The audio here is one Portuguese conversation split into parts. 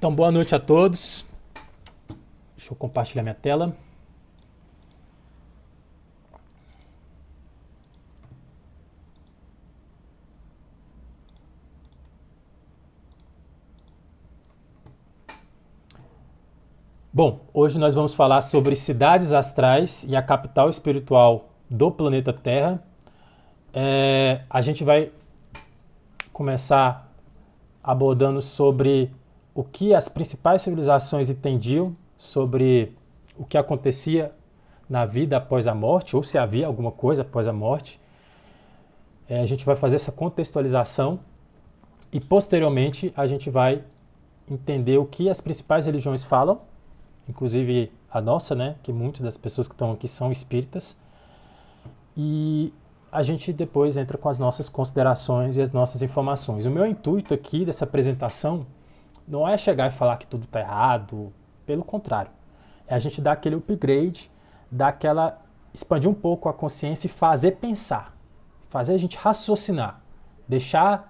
Então, boa noite a todos. Deixa eu compartilhar minha tela. Bom, hoje nós vamos falar sobre cidades astrais e a capital espiritual do planeta Terra. A gente vai começar abordando sobre o que as principais civilizações entendiam sobre o que acontecia na vida após a morte, ou se havia alguma coisa após a morte. A gente vai fazer essa contextualização e posteriormente a gente vai entender o que as principais religiões falam, inclusive a nossa, né, que muitas das pessoas que estão aqui são espíritas, e a gente depois entra com as nossas considerações e as nossas informações. O meu intuito aqui dessa apresentação não é chegar e falar que tudo está errado, pelo contrário, é a gente dar aquele upgrade, dar aquela, expandir um pouco a consciência e fazer pensar, fazer a gente raciocinar, deixar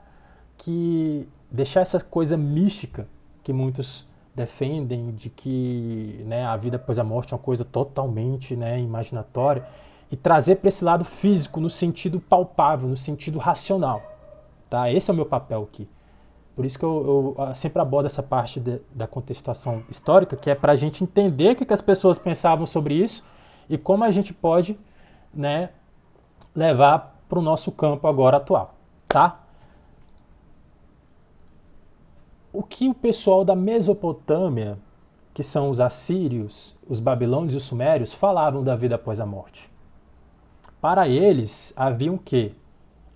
essa coisa mística que muitos defendem de que, né, a vida após a morte é uma coisa totalmente, né, imaginatória, e trazer para esse lado físico, no sentido palpável, no sentido racional. Tá? Esse é o meu papel aqui. Por isso que eu sempre abordo essa parte da contextuação histórica, que é para a gente entender o que as pessoas pensavam sobre isso e como a gente pode, né, levar para o nosso campo agora atual. Tá? O que o pessoal da Mesopotâmia, que são os assírios, os babilônios e os sumérios, falavam da vida após a morte? Para eles, havia o quê?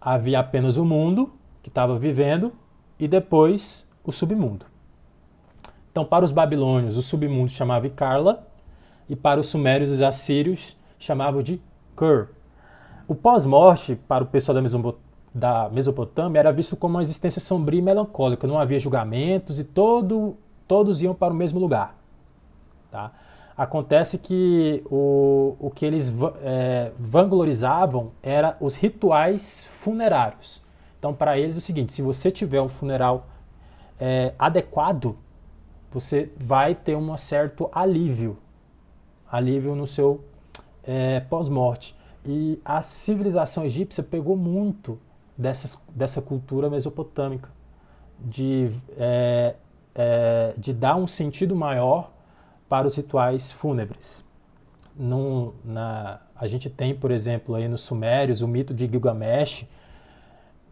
Havia apenas o mundo, que estava vivendo, e depois o submundo. Então, para os babilônios, o submundo chamava Karla, e para os sumérios e os assírios, chamavam de Kur. O pós-morte, para o pessoal da Mesopotâmia, era visto como uma existência sombria e melancólica. Não havia julgamentos e todos iam para o mesmo lugar. Tá? Acontece que o que eles vanglorizavam era os rituais funerários. Então, para eles é o seguinte: se você tiver um funeral adequado, você vai ter um certo alívio no seu pós-morte. E a civilização egípcia pegou muito dessa cultura mesopotâmica, de dar um sentido maior para os rituais fúnebres. A gente tem, por exemplo, aí nos Sumérios, o mito de Gilgamesh,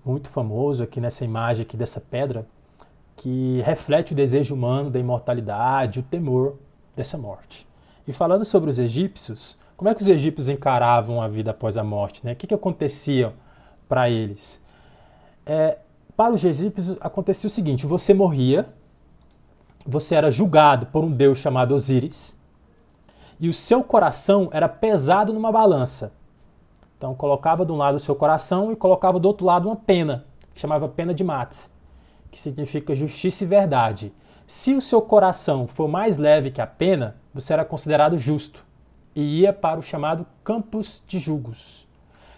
muito famoso aqui nessa imagem aqui dessa pedra, que reflete o desejo humano da imortalidade, o temor dessa morte. E falando sobre os egípcios, como é que os egípcios encaravam a vida após a morte? Né? O que acontecia para eles? Para os egípcios acontecia o seguinte: você morria, você era julgado por um deus chamado Osíris, e o seu coração era pesado numa balança. Então colocava de um lado o seu coração e colocava do outro lado uma pena, que chamava pena de Mat, que significa justiça e verdade. Se o seu coração for mais leve que a pena, você era considerado justo e ia para o chamado campus de julgos.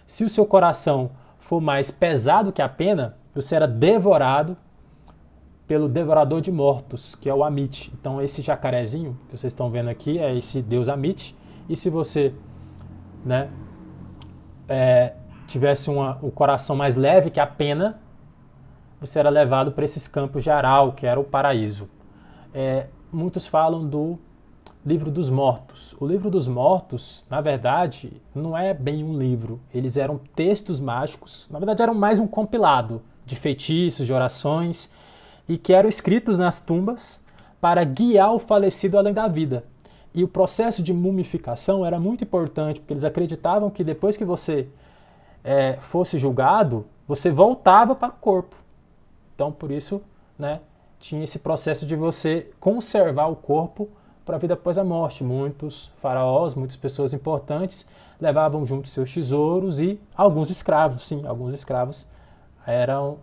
Se o seu coração for mais pesado que a pena, você era devorado pelo devorador de mortos, que é o Amit. Então esse jacarezinho que vocês estão vendo aqui é esse deus Amit. E se você, né, tivesse um coração mais leve que a pena, você era levado para esses campos de Aral, que era o paraíso. Muitos falam do Livro dos Mortos. O Livro dos Mortos, na verdade, não é bem um livro. Eles eram textos mágicos, na verdade eram mais um compilado de feitiços, de orações, e que eram escritos nas tumbas para guiar o falecido além da vida. E o processo de mumificação era muito importante, porque eles acreditavam que depois que você fosse julgado, você voltava para o corpo. Então, por isso, né, tinha esse processo de você conservar o corpo para a vida após a morte. Muitos faraós, muitas pessoas importantes levavam junto seus tesouros e alguns escravos, sim, alguns escravos eram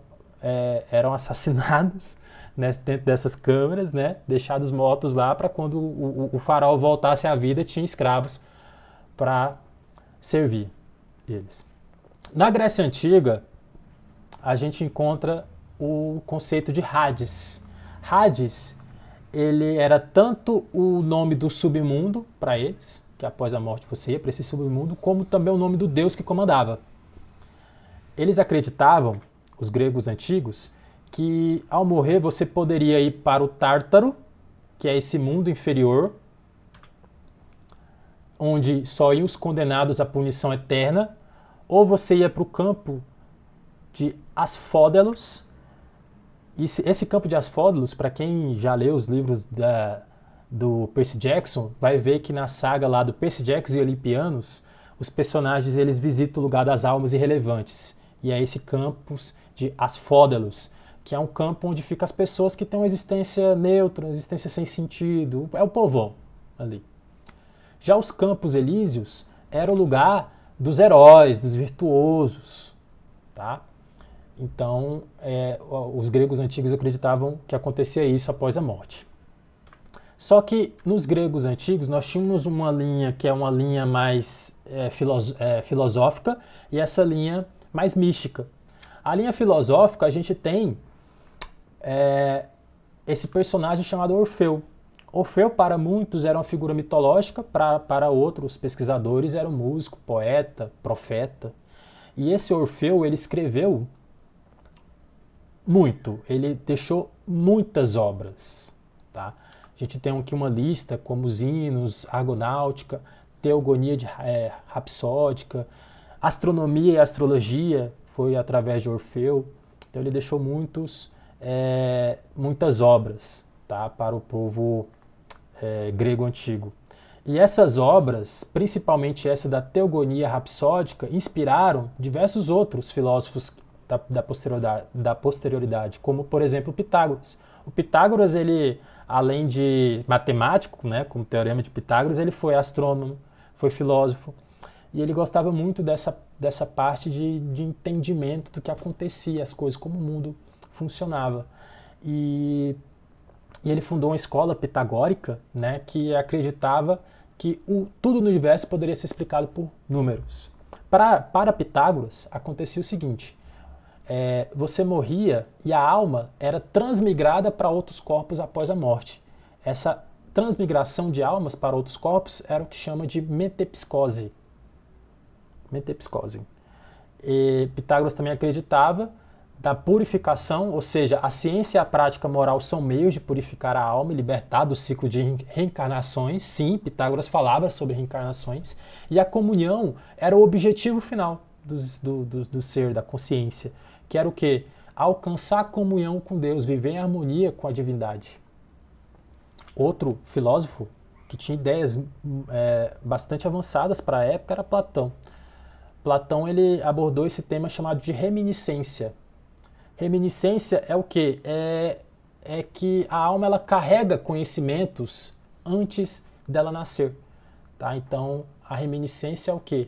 assassinados, né, dentro dessas câmaras, né, deixados mortos lá para quando o faraó voltasse à vida, tinha escravos para servir eles. Na Grécia Antiga, a gente encontra o conceito de Hades. Hades ele era tanto o nome do submundo para eles, que após a morte você ia para esse submundo, como também o nome do deus que comandava. Eles acreditavam, os gregos antigos, que ao morrer você poderia ir para o Tártaro, que é esse mundo inferior, onde só iam os condenados à punição eterna, ou você ia para o campo de Asfódelos. Esse campo de Asfódelos, para quem já leu os livros do Percy Jackson, vai ver que na saga lá do Percy Jackson e Olimpianos, os personagens eles visitam o lugar das almas irrelevantes. E é esse campus de Asfódelos, que é um campo onde ficam as pessoas que têm uma existência neutra, uma existência sem sentido. É o povão ali. Já os Campos Elíseos era o lugar dos heróis, dos virtuosos, tá? Então, os gregos antigos acreditavam que acontecia isso após a morte. Só que nos gregos antigos nós tínhamos uma linha que é uma linha mais filosófica e essa linha mais mística. A linha filosófica a gente tem esse personagem chamado Orfeu. Orfeu, para muitos, era uma figura mitológica, para outros pesquisadores era um músico, poeta, profeta. E esse Orfeu, ele escreveu muito, ele deixou muitas obras. Tá? A gente tem aqui uma lista como os hinos, Argonáutica, Teogonia Rapsódica, Astronomia e Astrologia foi através de Orfeu. Então ele deixou muitas obras, tá, para o povo grego antigo. E essas obras, principalmente essa da Teogonia Rapsódica, inspiraram diversos outros filósofos da posterioridade, como por exemplo Pitágoras. O Pitágoras, ele, além de matemático, né, como teorema de Pitágoras, ele foi astrônomo, foi filósofo, e ele gostava muito dessa parte de entendimento do que acontecia, as coisas, como o mundo funcionava. E ele fundou uma escola pitagórica, né, que acreditava que tudo no universo poderia ser explicado por números. Para Pitágoras, acontecia o seguinte: você morria e a alma era transmigrada para outros corpos após a morte. Essa transmigração de almas para outros corpos era o que chama de metempsicose. E Pitágoras também acreditava da purificação, ou seja, a ciência e a prática moral são meios de purificar a alma e libertar do ciclo de reencarnações. Sim, Pitágoras falava sobre reencarnações. E a comunhão era o objetivo final do ser, da consciência, que era o quê? Alcançar a comunhão com Deus, viver em harmonia com a divindade. Outro filósofo que tinha ideias bastante avançadas para a época era Platão. Platão, ele abordou esse tema chamado de reminiscência. Reminiscência é o quê? É que a alma ela carrega conhecimentos antes dela nascer. Tá? Então, a reminiscência é o quê?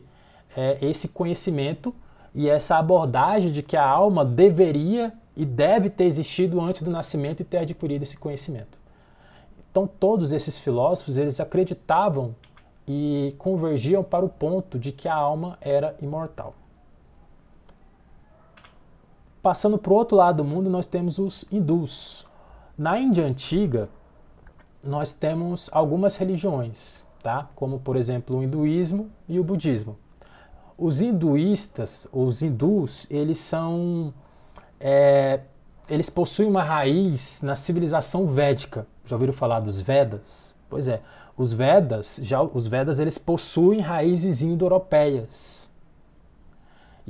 É esse conhecimento e essa abordagem de que a alma deveria e deve ter existido antes do nascimento e ter adquirido esse conhecimento. Então, todos esses filósofos, eles acreditavam e convergiam para o ponto de que a alma era imortal. Passando para o outro lado do mundo, nós temos os hindus. Na Índia Antiga, nós temos algumas religiões, tá? Como, por exemplo, o hinduísmo e o budismo. Os hindus, eles possuem uma raiz na civilização védica. Já ouviram falar dos Vedas? Pois é, os Vedas eles possuem raízes indo-europeias.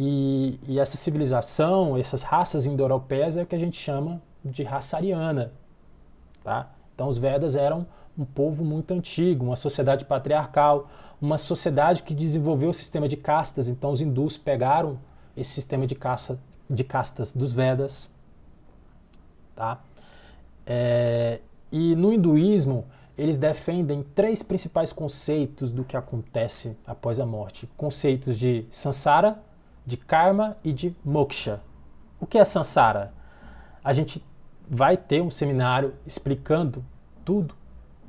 E essa civilização, essas raças indo-europeias é o que a gente chama de raça ariana. Tá? Então os Vedas eram um povo muito antigo, uma sociedade patriarcal, uma sociedade que desenvolveu o sistema de castas. Então os hindus pegaram esse sistema de castas dos Vedas. Tá? E no hinduísmo, eles defendem 3 principais conceitos do que acontece após a morte. Conceitos de samsara, de karma e de moksha. O que é samsara? A gente vai ter um seminário explicando tudo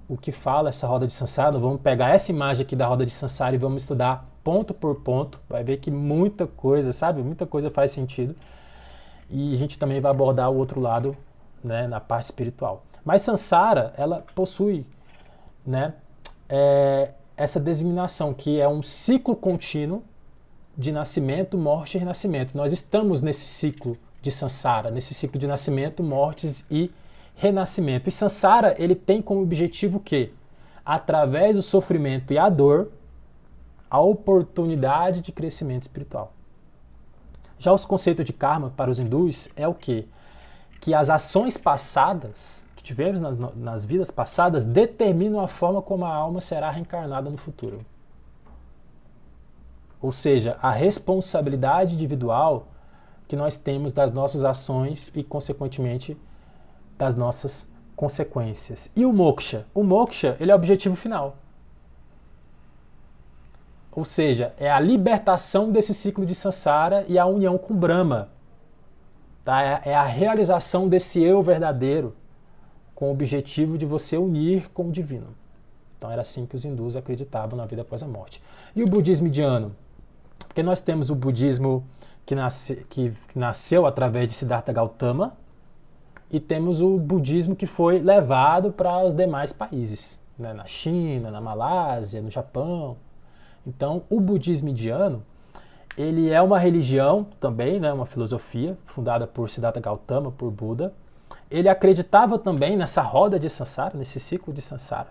o que fala essa roda de samsara. Vamos pegar essa imagem aqui da roda de samsara e vamos estudar ponto por ponto. Vai ver que muita coisa, sabe? Muita coisa faz sentido. E a gente também vai abordar o outro lado, né, na parte espiritual. Mas Sansara, ela possui, né, essa designação, que é um ciclo contínuo de nascimento, morte e renascimento. Nós estamos nesse ciclo de Sansara, nesse ciclo de nascimento, mortes e renascimento. E Sansara, ele tem como objetivo o quê? Através do sofrimento e a dor, a oportunidade de crescimento espiritual. Já os conceitos de karma para os hindus é o quê? Que as ações passadas, que tivemos nas vidas passadas, determinam a forma como a alma será reencarnada no futuro. Ou seja, a responsabilidade individual que nós temos das nossas ações e, consequentemente, das nossas consequências. E o moksha? O moksha, ele é o objetivo final. Ou seja, é a libertação desse ciclo de Sansara e a união com Brahma. Tá? É a realização desse eu verdadeiro, com o objetivo de você unir com o divino. Então era assim que os hindus acreditavam na vida após a morte. E o budismo indiano? Porque nós temos o budismo que nasceu através de Siddhartha Gautama, e temos o budismo que foi levado para os demais países, né? Na China, na Malásia, no Japão. Então, o budismo indiano, ele é uma religião também, né? Uma filosofia fundada por Siddhartha Gautama, por Buda. Ele acreditava também nessa roda de Sansara, nesse ciclo de Sansara.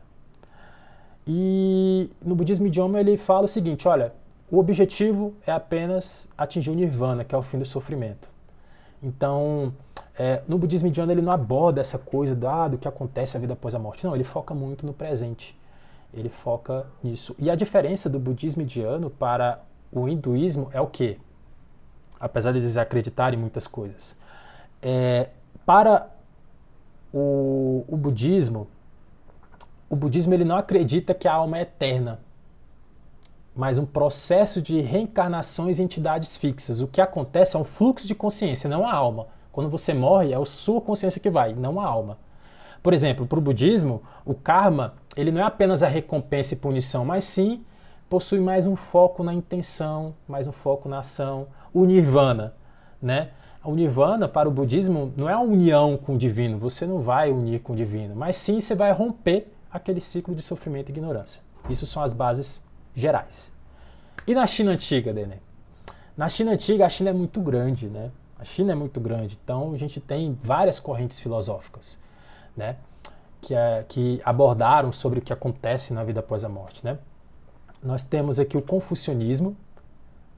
E no budismo indiano ele fala o seguinte, olha, o objetivo é apenas atingir o nirvana, que é o fim do sofrimento. Então, no budismo indiano ele não aborda essa coisa do que acontece na vida após a morte. Não, ele foca muito no presente. Ele foca nisso. E a diferença do budismo indiano para o hinduísmo é o quê? Apesar de eles acreditarem em muitas coisas. Para o budismo ele não acredita que a alma é eterna, mas um processo de reencarnações em entidades fixas. O que acontece é um fluxo de consciência, não a alma. Quando você morre, é a sua consciência que vai, não a alma. Por exemplo, para o budismo, o karma, ele não é apenas a recompensa e punição, mas sim possui mais um foco na intenção, mais um foco na ação. O nirvana, né? O nirvana, para o budismo, não é a união com o divino, você não vai unir com o divino, mas sim você vai romper aquele ciclo de sofrimento e ignorância. Isso são as bases gerais. E na China antiga, Denê? Na China antiga, a China é muito grande, né? A China é muito grande, então a gente tem várias correntes filosóficas, né? Que abordaram sobre o que acontece na vida após a morte, né? Nós temos aqui o confucionismo,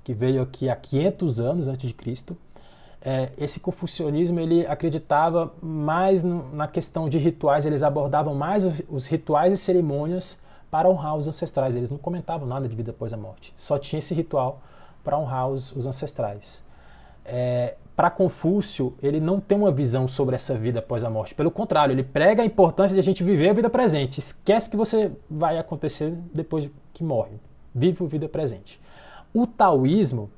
que veio aqui há 500 anos antes de Cristo. Esse confucionismo ele acreditava mais na questão de rituais, eles abordavam mais os rituais e cerimônias para honrar os ancestrais. Eles não comentavam nada de vida após a morte. Só tinha esse ritual para honrar os ancestrais. Para Confúcio, ele não tem uma visão sobre essa vida após a morte. Pelo contrário, ele prega a importância de a gente viver a vida presente. Esquece que você vai acontecer depois que morre. Vive a vida presente. O taoísmo,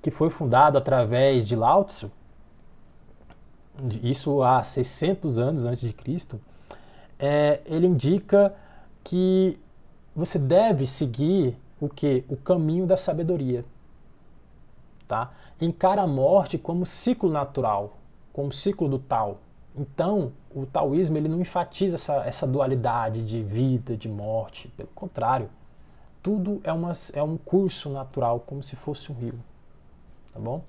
que foi fundado através de Lao Tzu, isso há 600 anos antes de Cristo, ele indica que você deve seguir o quê? O caminho da sabedoria. Tá? Encara a morte como ciclo natural, como ciclo do Tao. Então, o taoísmo ele não enfatiza essa dualidade de vida, de morte. Pelo contrário, tudo é um curso natural, como se fosse um rio. Tá bom?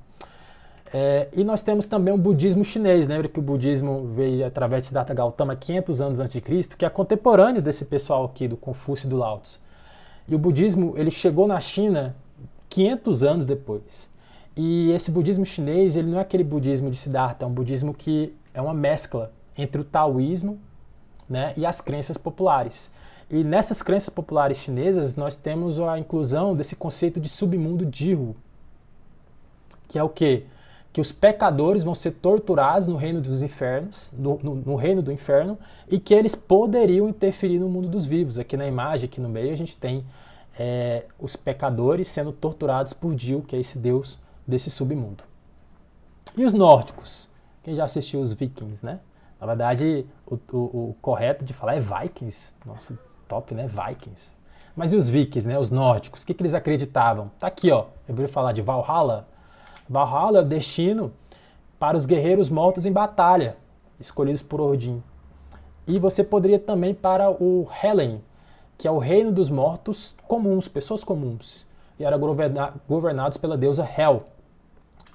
E nós temos também o budismo chinês. Lembra que o budismo veio através de Siddhartha Gautama 500 anos antes de Cristo, que é contemporâneo desse pessoal aqui, do Confúcio e do Lao Tzu. E o budismo ele chegou na China 500 anos depois. E esse budismo chinês, ele não é aquele budismo de Siddhartha, é um budismo que é uma mescla entre o taoísmo, né, e as crenças populares. E nessas crenças populares chinesas, nós temos a inclusão desse conceito de submundo Jihu, que é o quê? Que os pecadores vão ser torturados no reino dos infernos, no reino do inferno, e que eles poderiam interferir no mundo dos vivos. Aqui na imagem, aqui no meio, a gente tem os pecadores sendo torturados por Jihu, que é esse deus desse submundo. E os nórdicos? Quem já assistiu os Vikings, né? Na verdade, o correto de falar é Vikings. Nossa, top, né? Vikings. Mas e os Vikings, né? Os nórdicos? O que eles acreditavam? Tá aqui, ó. Eu vou falar de Valhalla. Valhalla é o destino para os guerreiros mortos em batalha. escolhidos por Odin. E você poderia também para o Helen, que é o reino dos mortos comuns, pessoas comuns, e eram governados pela deusa Hel.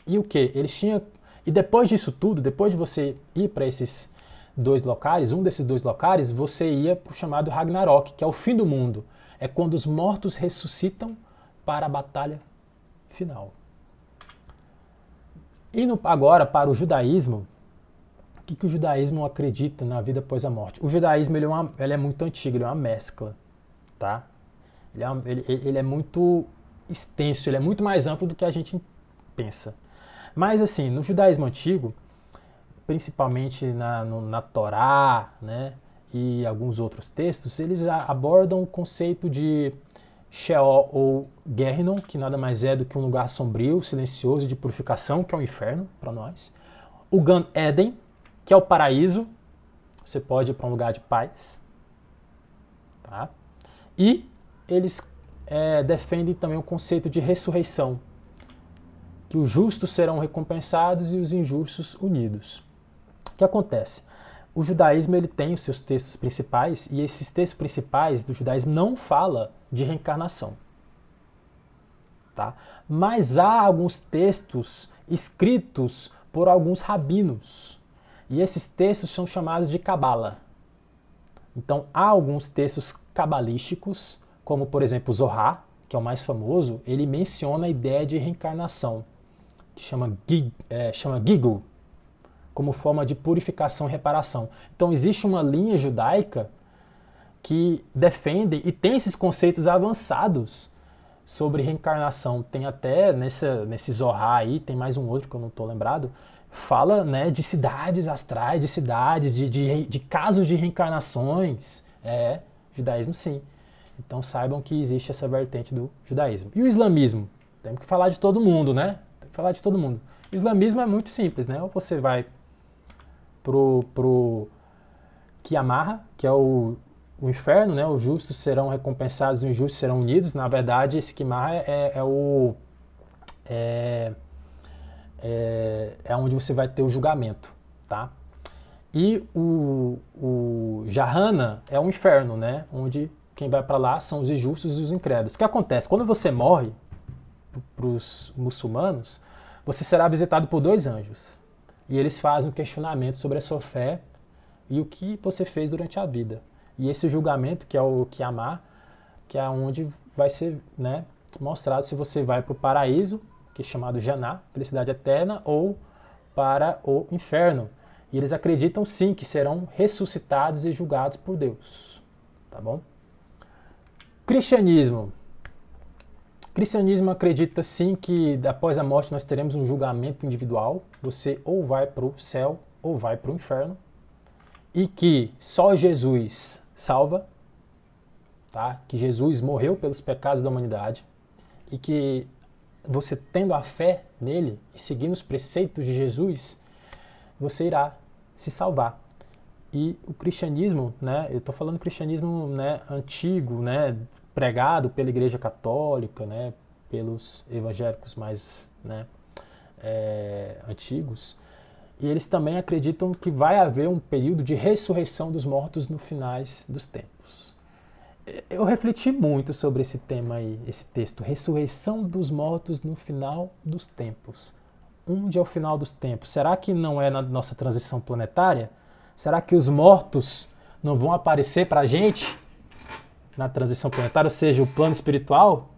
E o que? Eles tinham. E depois disso tudo, depois de você ir para esses dois locais, um desses dois locais, você ia para o chamado Ragnarok, que é o fim do mundo. É quando os mortos ressuscitam para a batalha final. Indo agora para o judaísmo, o que o judaísmo acredita na vida após a morte? O judaísmo ele é muito antigo, ele é uma mescla. Tá? Ele é muito extenso, ele é muito mais amplo do que a gente pensa. Mas assim, no judaísmo antigo, principalmente na Torá, né, e alguns outros textos, eles abordam o conceito de Sheol ou Gehinnom, que nada mais é do que um lugar sombrio, silencioso de purificação, que é o inferno para nós. O Gan Eden, que é o paraíso, você pode ir para um lugar de paz. Tá? E eles defendem também o conceito de ressurreição, que os justos serão recompensados e os injustos unidos. O que acontece? O judaísmo ele tem os seus textos principais e esses textos principais do judaísmo não falam de reencarnação. Tá? Mas há alguns textos escritos por alguns rabinos e esses textos são chamados de Cabala. Então há alguns textos cabalísticos, como por exemplo o Zohar, que é o mais famoso, ele menciona a ideia de reencarnação, que chama Gigul, como forma de purificação e reparação. Então existe uma linha judaica que defende e tem esses conceitos avançados sobre reencarnação. Tem até nesse Zohar aí, tem mais um outro que eu não estou lembrado, fala, né, de cidades astrais, de cidades, de casos de reencarnações. Judaísmo sim. Então saibam que existe essa vertente do judaísmo. E o islamismo? Temos que falar de todo mundo, né? Tem que falar de todo mundo. O islamismo é muito simples, né? Ou você vai pro Qiyamarra, que é o inferno, né? Os justos serão recompensados e os injustos serão unidos. Na verdade, esse Qiyamarra é onde você vai ter o julgamento, tá? E o Jahannam é o inferno, né? Onde quem vai para lá são os injustos e os incrédulos. O que acontece? Quando você morre, para os muçulmanos, você será visitado por dois anjos. E eles fazem um questionamento sobre a sua fé e o que você fez durante a vida. E esse julgamento, que é o Qiyamah, que é onde vai ser, né, mostrado se você vai para o paraíso, que é chamado Jannah, felicidade eterna, ou para o inferno. E eles acreditam sim que serão ressuscitados e julgados por Deus. Tá bom? Cristianismo. O cristianismo acredita sim que após a morte nós teremos um julgamento individual. Você ou vai para o céu ou vai para o inferno. E que só Jesus salva. Tá? Que Jesus morreu pelos pecados da humanidade. E que você tendo a fé nele e seguindo os preceitos de Jesus, você irá se salvar. E o cristianismo, né, eu estou falando cristianismo, né, antigo, né, pregado pela Igreja Católica, né, pelos evangélicos mais, né, antigos, e eles também acreditam que vai haver um período de ressurreição dos mortos no finais dos tempos. Eu refleti muito sobre esse tema aí, esse texto, ressurreição dos mortos no final dos tempos. Onde é o final dos tempos? Será que não é na nossa transição planetária? Será que os mortos não vão aparecer para a gente na transição planetária, ou seja, o plano espiritual?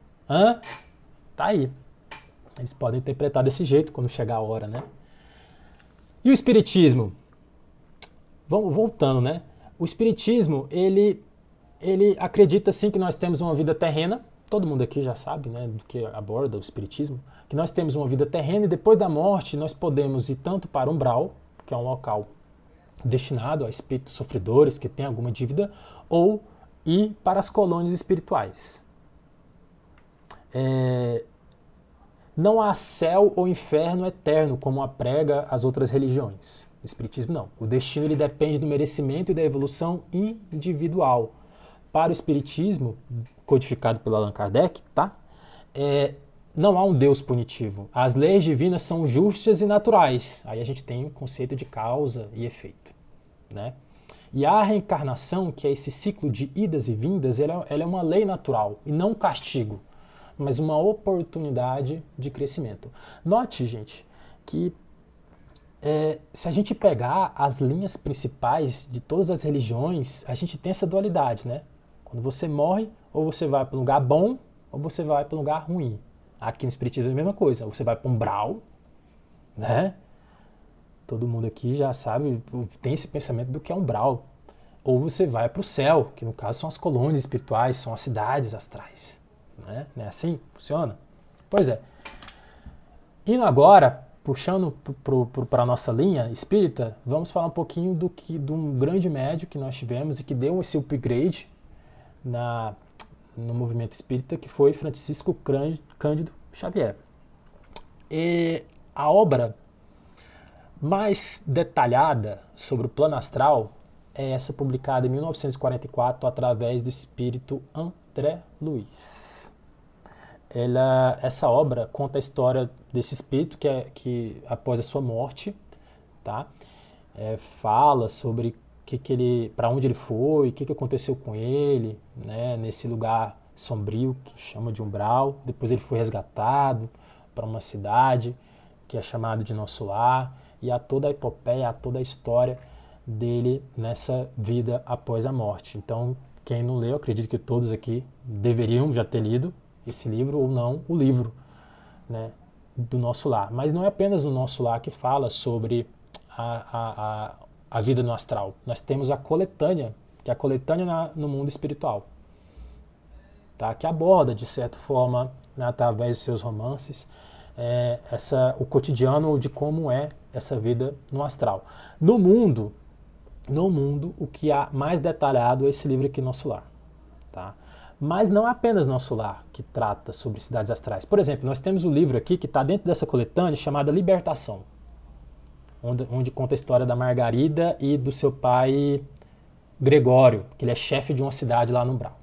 Tá aí. Eles podem interpretar desse jeito quando chegar a hora, né? E o espiritismo? Vamos voltando, né? O espiritismo, ele acredita sim que nós temos uma vida terrena. Todo mundo aqui já sabe, né, do que aborda o espiritismo, que nós temos uma vida terrena e depois da morte nós podemos ir tanto para o umbral, que é um local destinado a espíritos sofredores que têm alguma dívida, ou ir para as colônias espirituais. Não há céu ou inferno eterno, como a prega as outras religiões. O espiritismo não. O destino ele depende do merecimento e da evolução individual. Para o espiritismo, codificado pelo Allan Kardec, tá? Não há um Deus punitivo. As leis divinas são justas e naturais. Aí a gente tem o conceito de causa e efeito. né? E a reencarnação, que é esse ciclo de idas e vindas, ela é uma lei natural e não um castigo, mas uma oportunidade de crescimento. Note, gente, que se a gente pegar as linhas principais de todas as religiões, a gente tem essa dualidade, né? Quando você morre, ou você vai para um lugar bom, ou você vai para um lugar ruim. Aqui no Espiritismo é a mesma coisa, você vai para um umbral, né? Todo mundo aqui já sabe, tem esse pensamento do que é umbral. Ou você vai para o céu, que no caso são as colônias espirituais, são as cidades astrais. Né? Não é assim? Funciona? Pois é. Indo agora, puxando para a nossa linha espírita, vamos falar um pouquinho de um grande médium que nós tivemos e que deu esse upgrade no movimento espírita, que foi Francisco Cândido Xavier. E a obra mais detalhada sobre o plano astral é essa publicada em 1944 através do espírito André Luiz. Essa obra conta a história desse espírito que após a sua morte, tá? Fala sobre para onde ele foi, o que aconteceu com ele, né? Nesse lugar sombrio que chama de umbral. Depois ele foi resgatado para uma cidade que é chamada de Nosso Lar, e há toda a epopeia, há toda a história dele nessa vida após a morte. Então, quem não leu, acredito que todos aqui deveriam já ter lido esse livro, ou não, o livro, né, do Nosso Lar. Mas não é apenas o Nosso Lar que fala sobre a vida no astral. Nós temos a coletânea, que é a coletânea no mundo espiritual, tá? Que aborda, de certa forma, né, através dos seus romances, o cotidiano de como é essa vida no astral. No mundo, o que há mais detalhado é esse livro aqui, Nosso Lar. Tá? Mas não é apenas Nosso Lar que trata sobre cidades astrais. Por exemplo, nós temos um livro aqui que está dentro dessa coletânea chamada Libertação, onde conta a história da Margarida e do seu pai Gregório, que ele é chefe de uma cidade lá no umbral.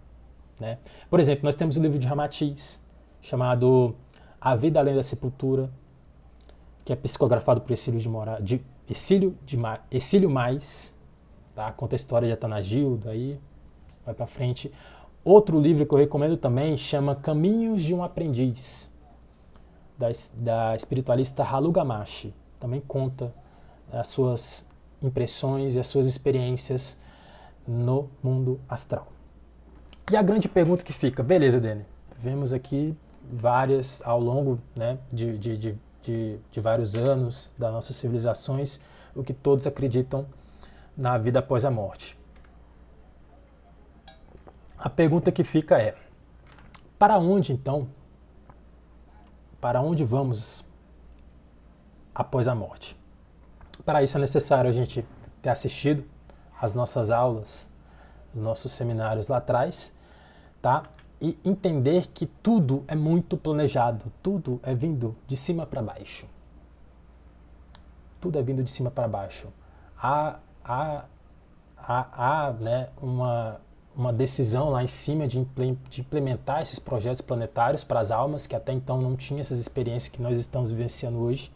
Né? Por exemplo, nós temos o livro de Ramatiz, chamado A Vida Além da Sepultura, que é psicografado por Exílio Mais, tá? Conta a história de Atanagildo, aí vai para frente. Outro livro que eu recomendo também chama Caminhos de um Aprendiz, da espiritualista Halu Gamache. Também conta as suas impressões e as suas experiências no mundo astral. E a grande pergunta que fica, beleza, Dani, vemos aqui várias ao longo, né, de vários anos das nossas civilizações, o que todos acreditam na vida após a morte. A pergunta que fica é, para onde então? Para onde vamos após a morte? Para isso é necessário a gente ter assistido às nossas aulas, os nossos seminários lá atrás, tá? E entender que tudo é muito planejado, tudo é vindo de cima para baixo. Tudo é vindo de cima para baixo. Há né, uma decisão lá em cima de implementar esses projetos planetários para as almas que até então não tinham essas experiências que nós estamos vivenciando hoje.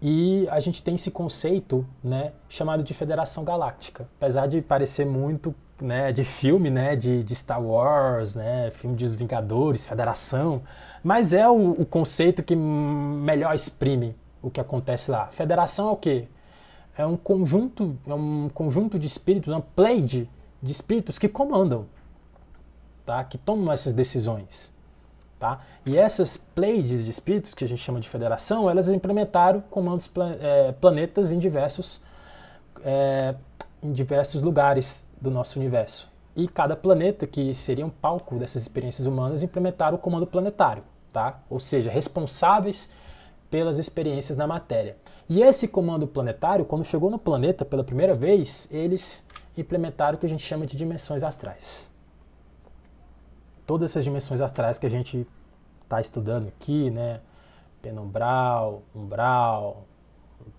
E a gente tem esse conceito, né, chamado de Federação Galáctica. Apesar de parecer muito, né, de filme, né, de Star Wars, né, filme dos Vingadores, Federação, mas é o conceito que melhor exprime o que acontece lá. Federação é o quê? É um conjunto de espíritos, uma pleide de espíritos que comandam, tá? Que tomam essas decisões. Tá? E essas pleiades de espíritos, que a gente chama de federação, elas implementaram comandos planetas em diversos lugares do nosso universo. E cada planeta, que seria um palco dessas experiências humanas, implementaram o comando planetário, tá? Ou seja, responsáveis pelas experiências na matéria. E esse comando planetário, quando chegou no planeta pela primeira vez, eles implementaram o que a gente chama de dimensões astrais. Todas essas dimensões astrais que a gente está estudando aqui, né? Penumbral, umbral,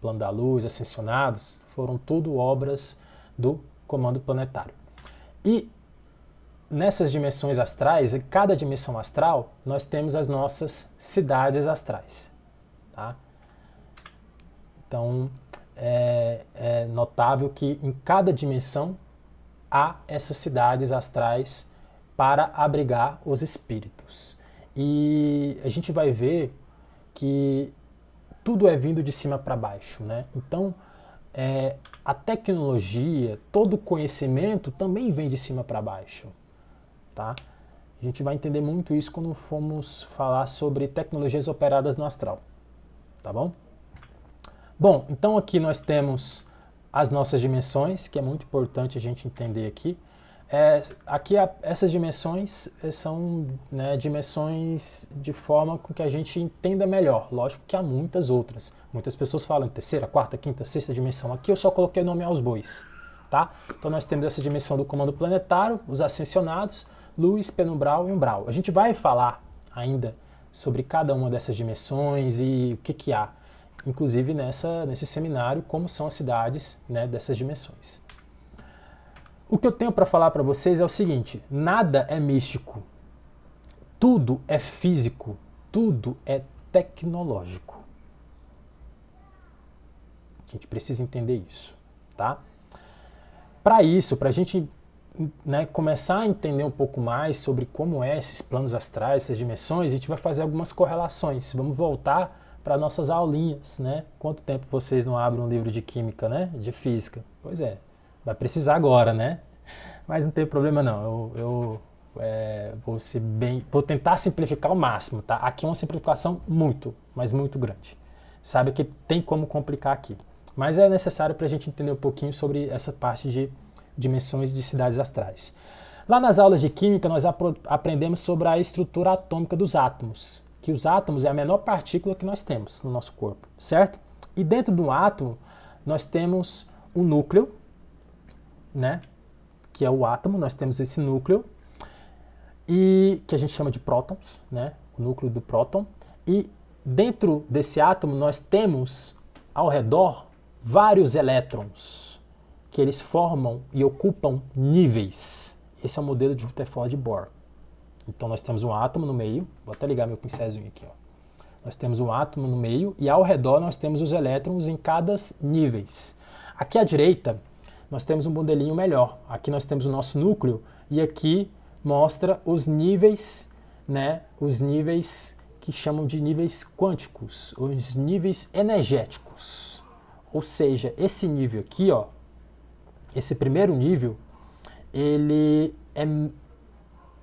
plano da luz, ascensionados, foram tudo obras do comando planetário. E nessas dimensões astrais, em cada dimensão astral, nós temos as nossas cidades astrais. Tá? Então, é notável que em cada dimensão há essas cidades astrais para abrigar os espíritos. E a gente vai ver que tudo é vindo de cima para baixo, né? Então, a tecnologia, todo o conhecimento também vem de cima para baixo, tá? A gente vai entender muito isso quando formos falar sobre tecnologias operadas no astral, tá bom? Bom, então aqui nós temos as nossas dimensões, que é muito importante a gente entender aqui. Essas dimensões são, né, dimensões de forma com que a gente entenda melhor. Lógico que há muitas outras. Muitas pessoas falam em terceira, quarta, quinta, sexta dimensão. Aqui eu só coloquei nome aos bois, tá? Então nós temos essa dimensão do comando planetário, os ascensionados, luz, penumbral e umbral. A gente vai falar ainda sobre cada uma dessas dimensões e o que há, inclusive nesse seminário, como são as cidades, né, dessas dimensões. O que eu tenho para falar para vocês é o seguinte: nada é místico, tudo é físico, tudo é tecnológico. A gente precisa entender isso, tá? Para isso, para a gente, né, começar a entender um pouco mais sobre como esses planos astrais, essas dimensões, a gente vai fazer algumas correlações. Vamos voltar para nossas aulinhas, né? Quanto tempo vocês não abrem um livro de química, né? De física? Pois é, vai precisar agora, né? Mas não tem problema não, vou tentar simplificar ao máximo, tá? Aqui é uma simplificação muito, mas muito grande. Sabe que tem como complicar aqui. Mas é necessário para a gente entender um pouquinho sobre essa parte de dimensões de cidades astrais. Lá nas aulas de química nós aprendemos sobre a estrutura atômica dos átomos, que os átomos é a menor partícula que nós temos no nosso corpo, certo? E dentro do átomo nós temos um núcleo, né? Que é o átomo, nós temos esse núcleo, e que a gente chama de prótons, né? O núcleo do próton. E dentro desse átomo nós temos ao redor vários elétrons, que eles formam e ocupam níveis. Esse é o modelo de Rutherford Bohr. Então nós temos um átomo no meio, vou até ligar meu pincelzinho aqui, ó. Nós temos um átomo no meio e ao redor nós temos os elétrons em cada níveis. Aqui à direita nós temos um modelinho melhor. Aqui nós temos o nosso núcleo e aqui mostra os níveis, né? Os níveis que chamam de níveis quânticos, os níveis energéticos. Ou seja, esse nível aqui, ó, esse primeiro nível, ele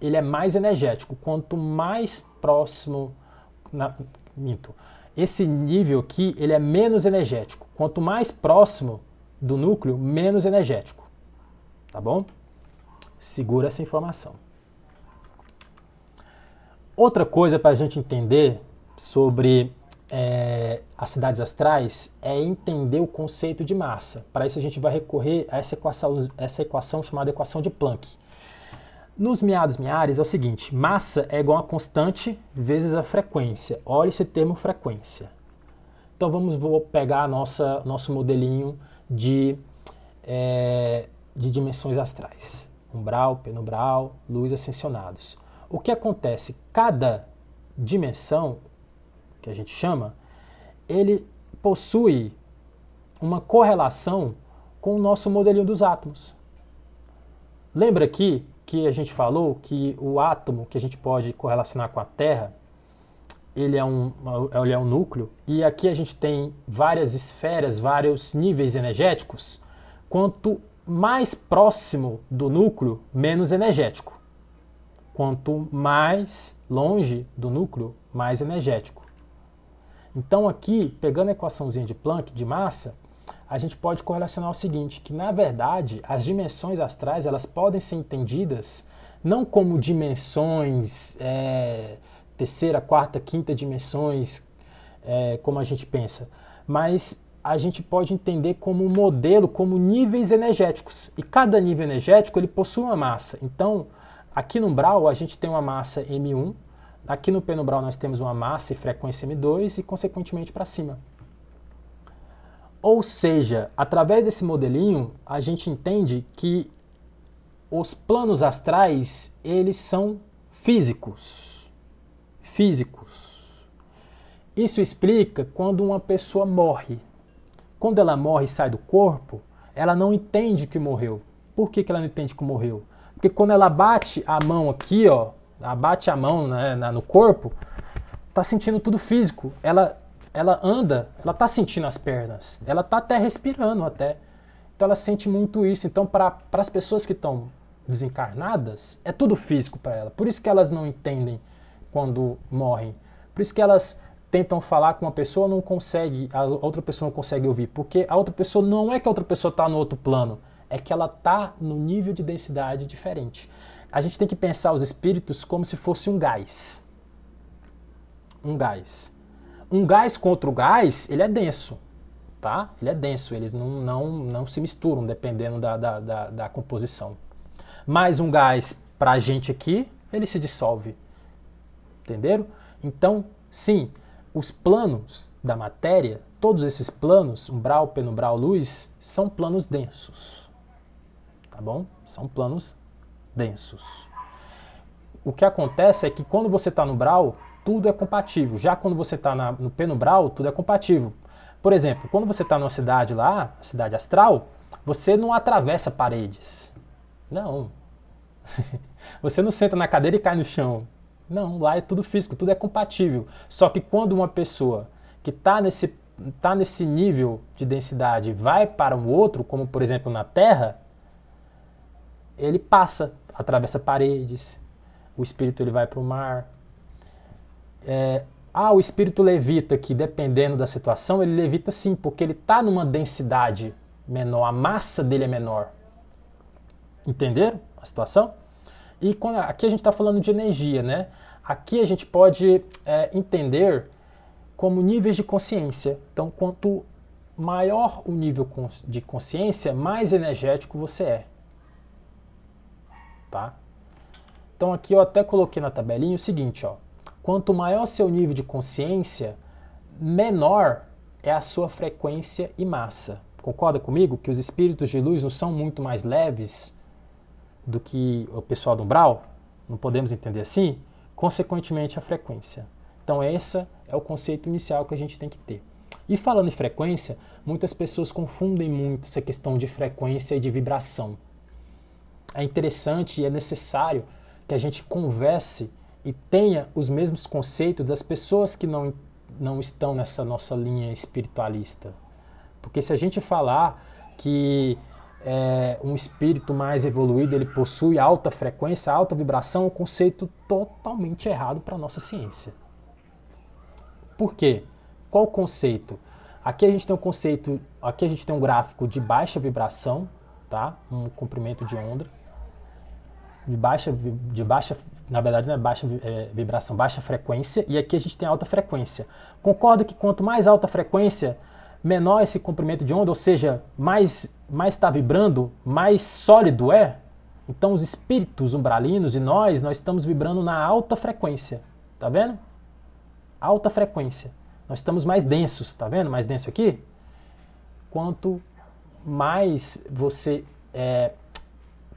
é mais energético. Quanto mais próximo, esse nível aqui, ele é menos energético. Quanto mais próximo do núcleo, menos energético. Tá bom? Segura essa informação. Outra coisa para a gente entender sobre as cidades astrais é entender o conceito de massa. Para isso a gente vai recorrer a essa equação chamada equação de Planck. Nos meados-meares é o seguinte: massa é igual a constante vezes a frequência. Olha esse termo frequência. Então vou pegar nosso modelinho de dimensões astrais. Umbral, penumbral, luz, ascensionados. O que acontece? Cada dimensão, que a gente chama, ele possui uma correlação com o nosso modelinho dos átomos. Lembra aqui que a gente falou que o átomo que a gente pode correlacionar com a Terra, ele é um núcleo, e aqui a gente tem várias esferas, vários níveis energéticos. Quanto mais próximo do núcleo, menos energético. Quanto mais longe do núcleo, mais energético. Então aqui, pegando a equaçãozinha de Planck de massa, a gente pode correlacionar o seguinte, que na verdade as dimensões astrais elas podem ser entendidas não como dimensões, terceira, quarta, quinta dimensões, como a gente pensa, mas a gente pode entender como um modelo, como níveis energéticos. E cada nível energético ele possui uma massa. Então, aqui no umbral a gente tem uma massa M1, aqui no penumbral nós temos uma massa e frequência M2 e consequentemente para cima. Ou seja, através desse modelinho, a gente entende que os planos astrais, eles são físicos. Físicos. Isso explica quando uma pessoa morre. quando ela morre e sai do corpo, ela não entende que morreu. Por que ela não entende que morreu? Porque quando ela bate a mão aqui, ó, ela bate a mão, né, no corpo, tá sentindo tudo físico. Ela anda, ela tá sentindo as pernas, ela tá até respirando até. Então ela sente muito isso. Então para as pessoas que estão desencarnadas, é tudo físico para ela. Por isso que elas não entendem quando morrem. Por isso que elas tentam falar com uma pessoa, não consegue, a outra pessoa não consegue ouvir, porque a outra pessoa não é que a outra pessoa está no outro plano, é que ela está no nível de densidade diferente. A gente tem que pensar os espíritos como se fosse um gás. Um gás. Um gás contra o gás, ele é denso, tá? Ele é denso, eles não se misturam dependendo da composição. Mas um gás para a gente aqui, ele se dissolve. Entenderam? Então, sim, os planos da matéria, todos esses planos, umbral, penumbral, luz, são planos densos. Tá bom? São planos densos. O que acontece é que quando você está no umbral, tudo é compatível. Já quando você está no penumbral, tudo é compatível. Por exemplo, quando você está numa cidade lá, cidade astral, você não atravessa paredes. Não. Você não senta na cadeira e cai no chão. Não, lá é tudo físico, tudo é compatível. Só que quando uma pessoa que está nesse nível de densidade vai para um outro, como por exemplo na Terra, ele passa, atravessa paredes, o espírito ele vai para o mar. O espírito levita, que dependendo da situação, ele levita sim, porque ele está numa densidade menor, a massa dele é menor. Entenderam a situação? E aqui a gente está falando de energia, né? Aqui a gente pode entender como níveis de consciência. Então, quanto maior o nível de consciência, mais energético você é. Tá? Então aqui eu até coloquei na tabelinha o seguinte, ó. Quanto maior seu nível de consciência, menor é a sua frequência e massa. Concorda comigo que os espíritos de luz não são muito mais leves do que o pessoal do umbral? Não podemos entender assim? Consequentemente, a frequência. Então esse é o conceito inicial que a gente tem que ter. E falando em frequência, muitas pessoas confundem muito essa questão de frequência e de vibração. É interessante e é necessário que a gente converse e tenha os mesmos conceitos das pessoas que não estão nessa nossa linha espiritualista. Porque se a gente falar que um espírito mais evoluído ele possui alta frequência, alta vibração, é um conceito totalmente errado para a nossa ciência. Por quê? Qual o conceito? Aqui a gente tem aqui a gente tem um gráfico de baixa vibração, tá? Um comprimento de onda, na verdade não é baixa vibração, baixa frequência, e aqui a gente tem alta frequência. Concorda que quanto mais alta frequência, menor esse comprimento de onda, ou seja, mais está vibrando, mais sólido é? Então os espíritos umbralinos e nós estamos vibrando na alta frequência, tá vendo? Alta frequência. Nós estamos mais densos, tá vendo? Mais denso aqui. Quanto mais você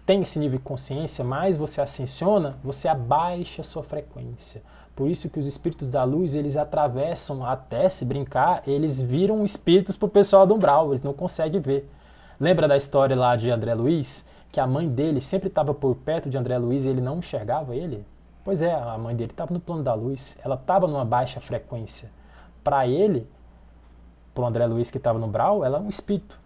tem esse nível de consciência, mais você ascensiona, você abaixa a sua frequência. Por isso que os espíritos da luz, eles atravessam, até se brincar, eles viram espíritos pro pessoal do umbral, eles não conseguem ver. Lembra da história lá de André Luiz, que a mãe dele sempre estava por perto de André Luiz e ele não enxergava ele? Pois é, a mãe dele estava no plano da luz, ela estava numa baixa frequência. Para ele, pro André Luiz que estava no umbral, ela é um espírito.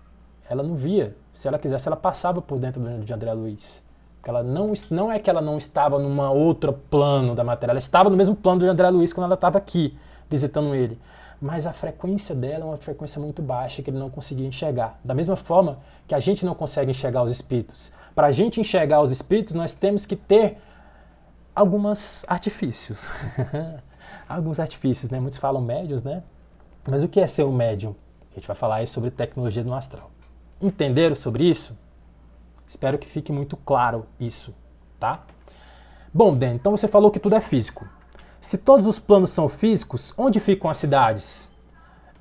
Ela não via. Se ela quisesse, ela passava por dentro de André Luiz. Ela não é que ela não estava numa outra plano da matéria, ela estava no mesmo plano de André Luiz quando ela estava aqui, visitando ele. Mas a frequência dela é uma frequência muito baixa que ele não conseguia enxergar. Da mesma forma que a gente não consegue enxergar os espíritos. Para a gente enxergar os espíritos, nós temos que ter alguns artifícios. Alguns artifícios, né? Muitos falam médiuns, né? Mas o que é ser um médium? A gente vai falar aí sobre tecnologia no astral. Entenderam sobre isso? Espero que fique muito claro isso, tá? Bom, Dan, então você falou que tudo é físico. Se todos os planos são físicos, onde ficam as cidades?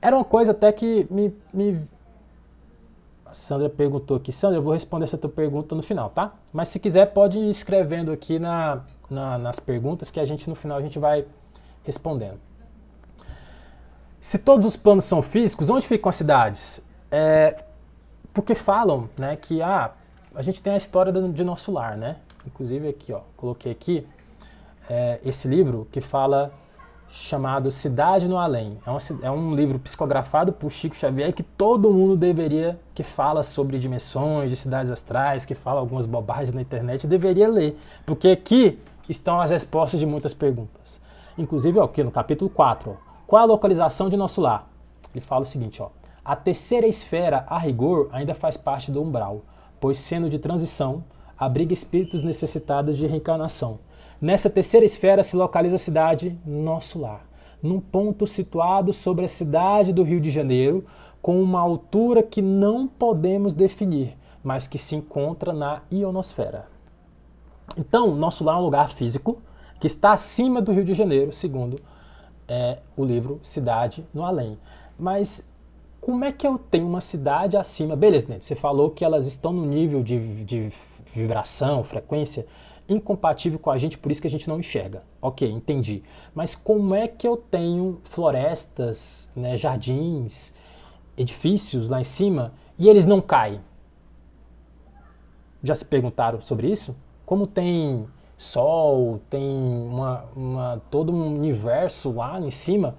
Era uma coisa até que a Sandra perguntou aqui. Sandra, eu vou responder essa tua pergunta no final, tá? Mas se quiser, pode ir escrevendo aqui nas perguntas que no final a gente vai respondendo. Se todos os planos são físicos, onde ficam as cidades? Porque falam, né, que a gente tem a história de Nosso Lar, né? Inclusive aqui, ó, coloquei aqui esse livro que fala, chamado Cidade no Além. É um livro psicografado por Chico Xavier que todo mundo deveria, que fala sobre dimensões de cidades astrais, que fala algumas bobagens na internet, deveria ler. Porque aqui estão as respostas de muitas perguntas. Inclusive, ó, aqui no capítulo 4, ó, qual a localização de Nosso Lar? Ele fala o seguinte, ó: a terceira esfera, a rigor, ainda faz parte do umbral, pois sendo de transição, abriga espíritos necessitados de reencarnação. Nessa terceira esfera se localiza a cidade Nosso Lar, num ponto situado sobre a cidade do Rio de Janeiro, com uma altura que não podemos definir, mas que se encontra na ionosfera. Então, Nosso Lar é um lugar físico que está acima do Rio de Janeiro, segundo o livro Cidade no Além. Mas como é que eu tenho uma cidade acima? Beleza, né? Você falou que elas estão no nível de vibração, frequência, incompatível com a gente, por isso que a gente não enxerga. Ok, entendi. Mas como é que eu tenho florestas, né, jardins, edifícios lá em cima e eles não caem? Já se perguntaram sobre isso? Como tem sol, tem todo um universo lá em cima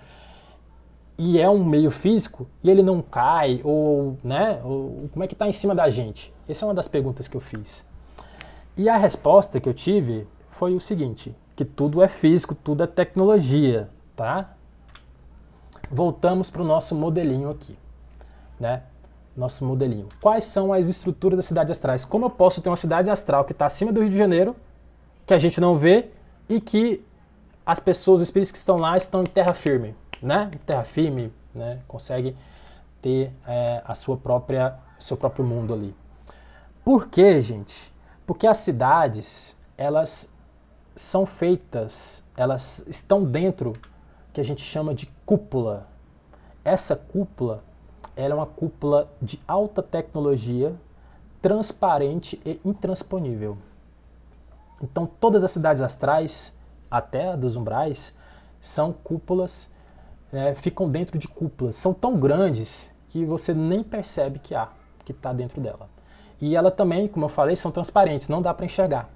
e é um meio físico e ele não cai, ou, né, ou como é que está em cima da gente? Essa é uma das perguntas que eu fiz. E a resposta que eu tive foi o seguinte, que tudo é físico, tudo é tecnologia, tá? Voltamos para o nosso modelinho aqui, né? Nosso modelinho. Quais são as estruturas das cidades astrais? Como eu posso ter uma cidade astral que está acima do Rio de Janeiro, que a gente não vê, e que as pessoas, os espíritos que estão lá, estão em terra firme, né? Em terra firme, né? Consegue ter seu próprio mundo ali. Por quê, gente? Porque as cidades, elas são feitas, elas estão dentro que a gente chama de cúpula. Essa cúpula, ela é uma cúpula de alta tecnologia, transparente e intransponível. Então todas as cidades astrais, até a dos umbrais, são cúpulas, ficam dentro de cúpulas. São tão grandes que você nem percebe que está dentro dela. E ela também, como eu falei, são transparentes, não dá para enxergar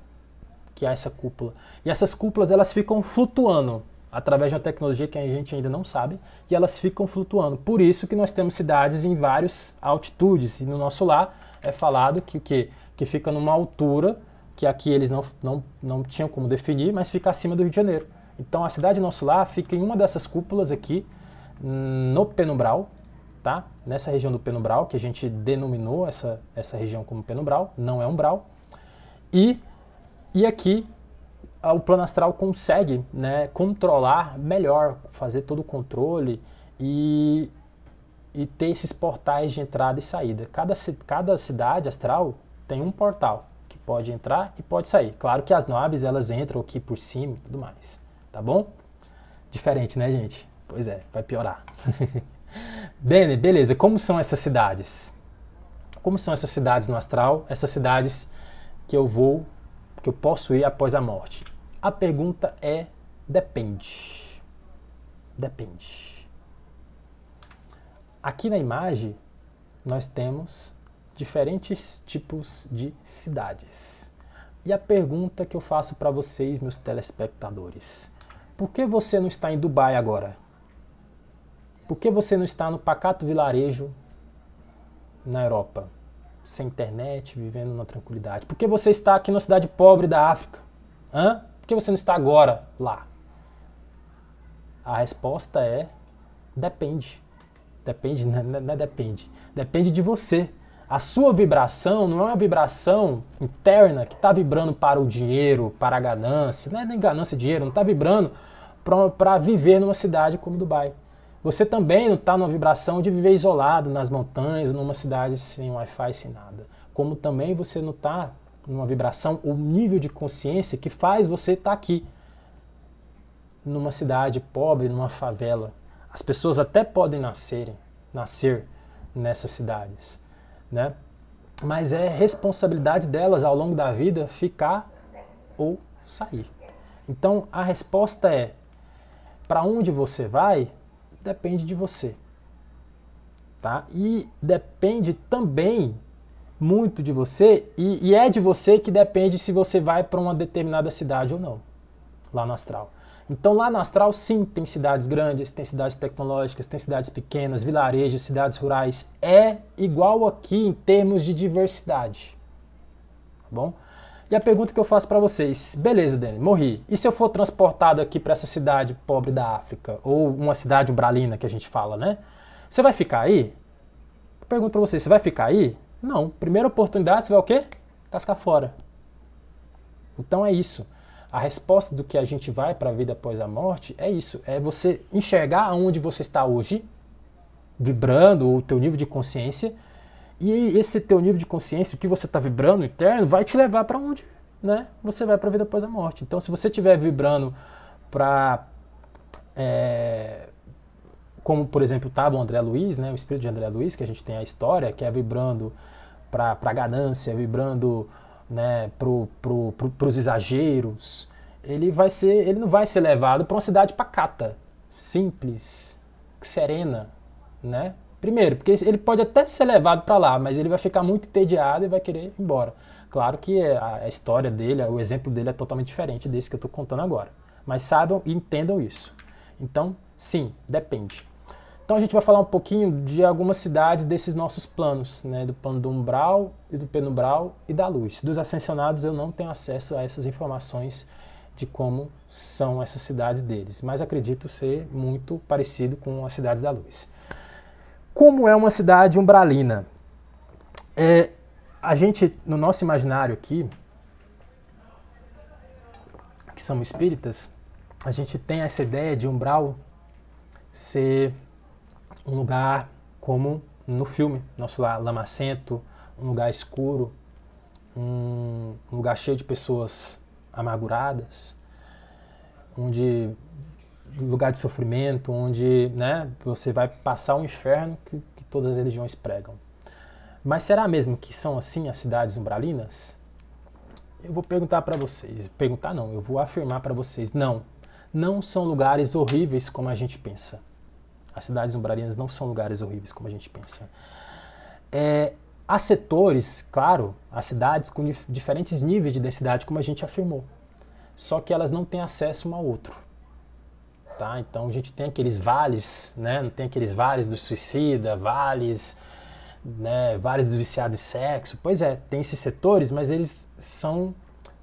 que há essa cúpula. E essas cúpulas, elas ficam flutuando através de uma tecnologia que a gente ainda não sabe, e elas ficam flutuando. Por isso que nós temos cidades em várias altitudes, e no Nosso Lar é falado que fica numa altura que aqui eles não tinham como definir, mas fica acima do Rio de Janeiro. Então a cidade Nosso Lar fica em uma dessas cúpulas aqui, no penumbral, tá? Nessa região do penumbral, que a gente denominou essa região como penumbral, não é umbral. E aqui o plano astral consegue, né, controlar melhor, fazer todo o controle e ter esses portais de entrada e saída. Cada cidade astral tem um portal que pode entrar e pode sair. Claro que as naves, elas entram aqui por cima e tudo mais, tá bom? Diferente, né, gente? Pois é, vai piorar. Bene, beleza. Como são essas cidades? Como são essas cidades no astral? Essas cidades que eu posso ir após a morte? A pergunta é: depende. Depende. Aqui na imagem, nós temos diferentes tipos de cidades. E a pergunta que eu faço para vocês, meus telespectadores: por que você não está em Dubai agora? Por que você não está no pacato vilarejo na Europa, sem internet, vivendo na tranquilidade? Por que você está aqui numa cidade pobre da África? Por que você não está agora lá? A resposta é: depende. Depende, não é depende. Depende de você. A sua vibração não é uma vibração interna que está vibrando para o dinheiro, para a ganância. Não é nem ganância, dinheiro. Não está vibrando para viver numa cidade como Dubai. Você também não está numa vibração de viver isolado nas montanhas, numa cidade sem Wi-Fi, sem nada. Como também você não está numa vibração ou nível de consciência que faz você estar aqui, numa cidade pobre, numa favela. As pessoas até podem nascer nessas cidades, né? Mas é responsabilidade delas ao longo da vida ficar ou sair. Então a resposta é: para onde você vai, depende de você. tá? E depende também muito de você, e é de você que depende se você vai para uma determinada cidade ou não, lá no astral. Então lá no astral sim, tem cidades grandes, tem cidades tecnológicas, tem cidades pequenas, vilarejos, cidades rurais. É igual aqui em termos de diversidade, tá bom? E a pergunta que eu faço para vocês, beleza, Dani, morri. E se eu for transportado aqui para essa cidade pobre da África, ou uma cidade umbralina que a gente fala, né? Você vai ficar aí? Eu pergunto para vocês, você vai ficar aí? Não. Primeira oportunidade, você vai o quê? Cascar fora. Então é isso. A resposta do que a gente vai para a vida após a morte é isso. É você enxergar onde você está hoje, vibrando o teu nível de consciência, e esse teu nível de consciência, o que você está vibrando interno, vai te levar para onde, né? Você vai para a vida após a morte. Então se você estiver vibrando para... como por exemplo estava o André Luiz, né? O espírito de André Luiz, que a gente tem a história, que é vibrando para a ganância, vibrando, né, pros exageros, ele não vai ser levado para uma cidade pacata, simples, serena, né? Primeiro, porque ele pode até ser levado para lá, mas ele vai ficar muito entediado e vai querer ir embora. Claro que a história dele, o exemplo dele é totalmente diferente desse que eu estou contando agora. Mas saibam e entendam isso. Então, sim, depende. Então a gente vai falar um pouquinho de algumas cidades desses nossos planos, né? Do plano do umbral e do penumbral e da luz. Dos ascensionados eu não tenho acesso a essas informações de como são essas cidades deles, mas acredito ser muito parecido com as cidades da luz. Como é uma cidade umbralina? A gente, no nosso imaginário aqui, que somos espíritas, a gente tem essa ideia de umbral ser um lugar como no filme, nosso lamacento, um lugar escuro, um lugar cheio de pessoas amarguradas, lugar de sofrimento, onde, né, você vai passar o inferno que todas as religiões pregam. Mas será mesmo que são assim as cidades umbralinas? Eu vou perguntar para vocês, perguntar não, eu vou afirmar para vocês, não são lugares horríveis como a gente pensa. As cidades umbralinas não são lugares horríveis como a gente pensa. Há setores, claro, há cidades com diferentes níveis de densidade, como a gente afirmou. Só que elas não têm acesso um ao outro. Tá? Então a gente tem aqueles vales, né? Não tem aqueles vales do suicida, vales, né? Vales do viciado em sexo. Pois é, tem esses setores, mas eles são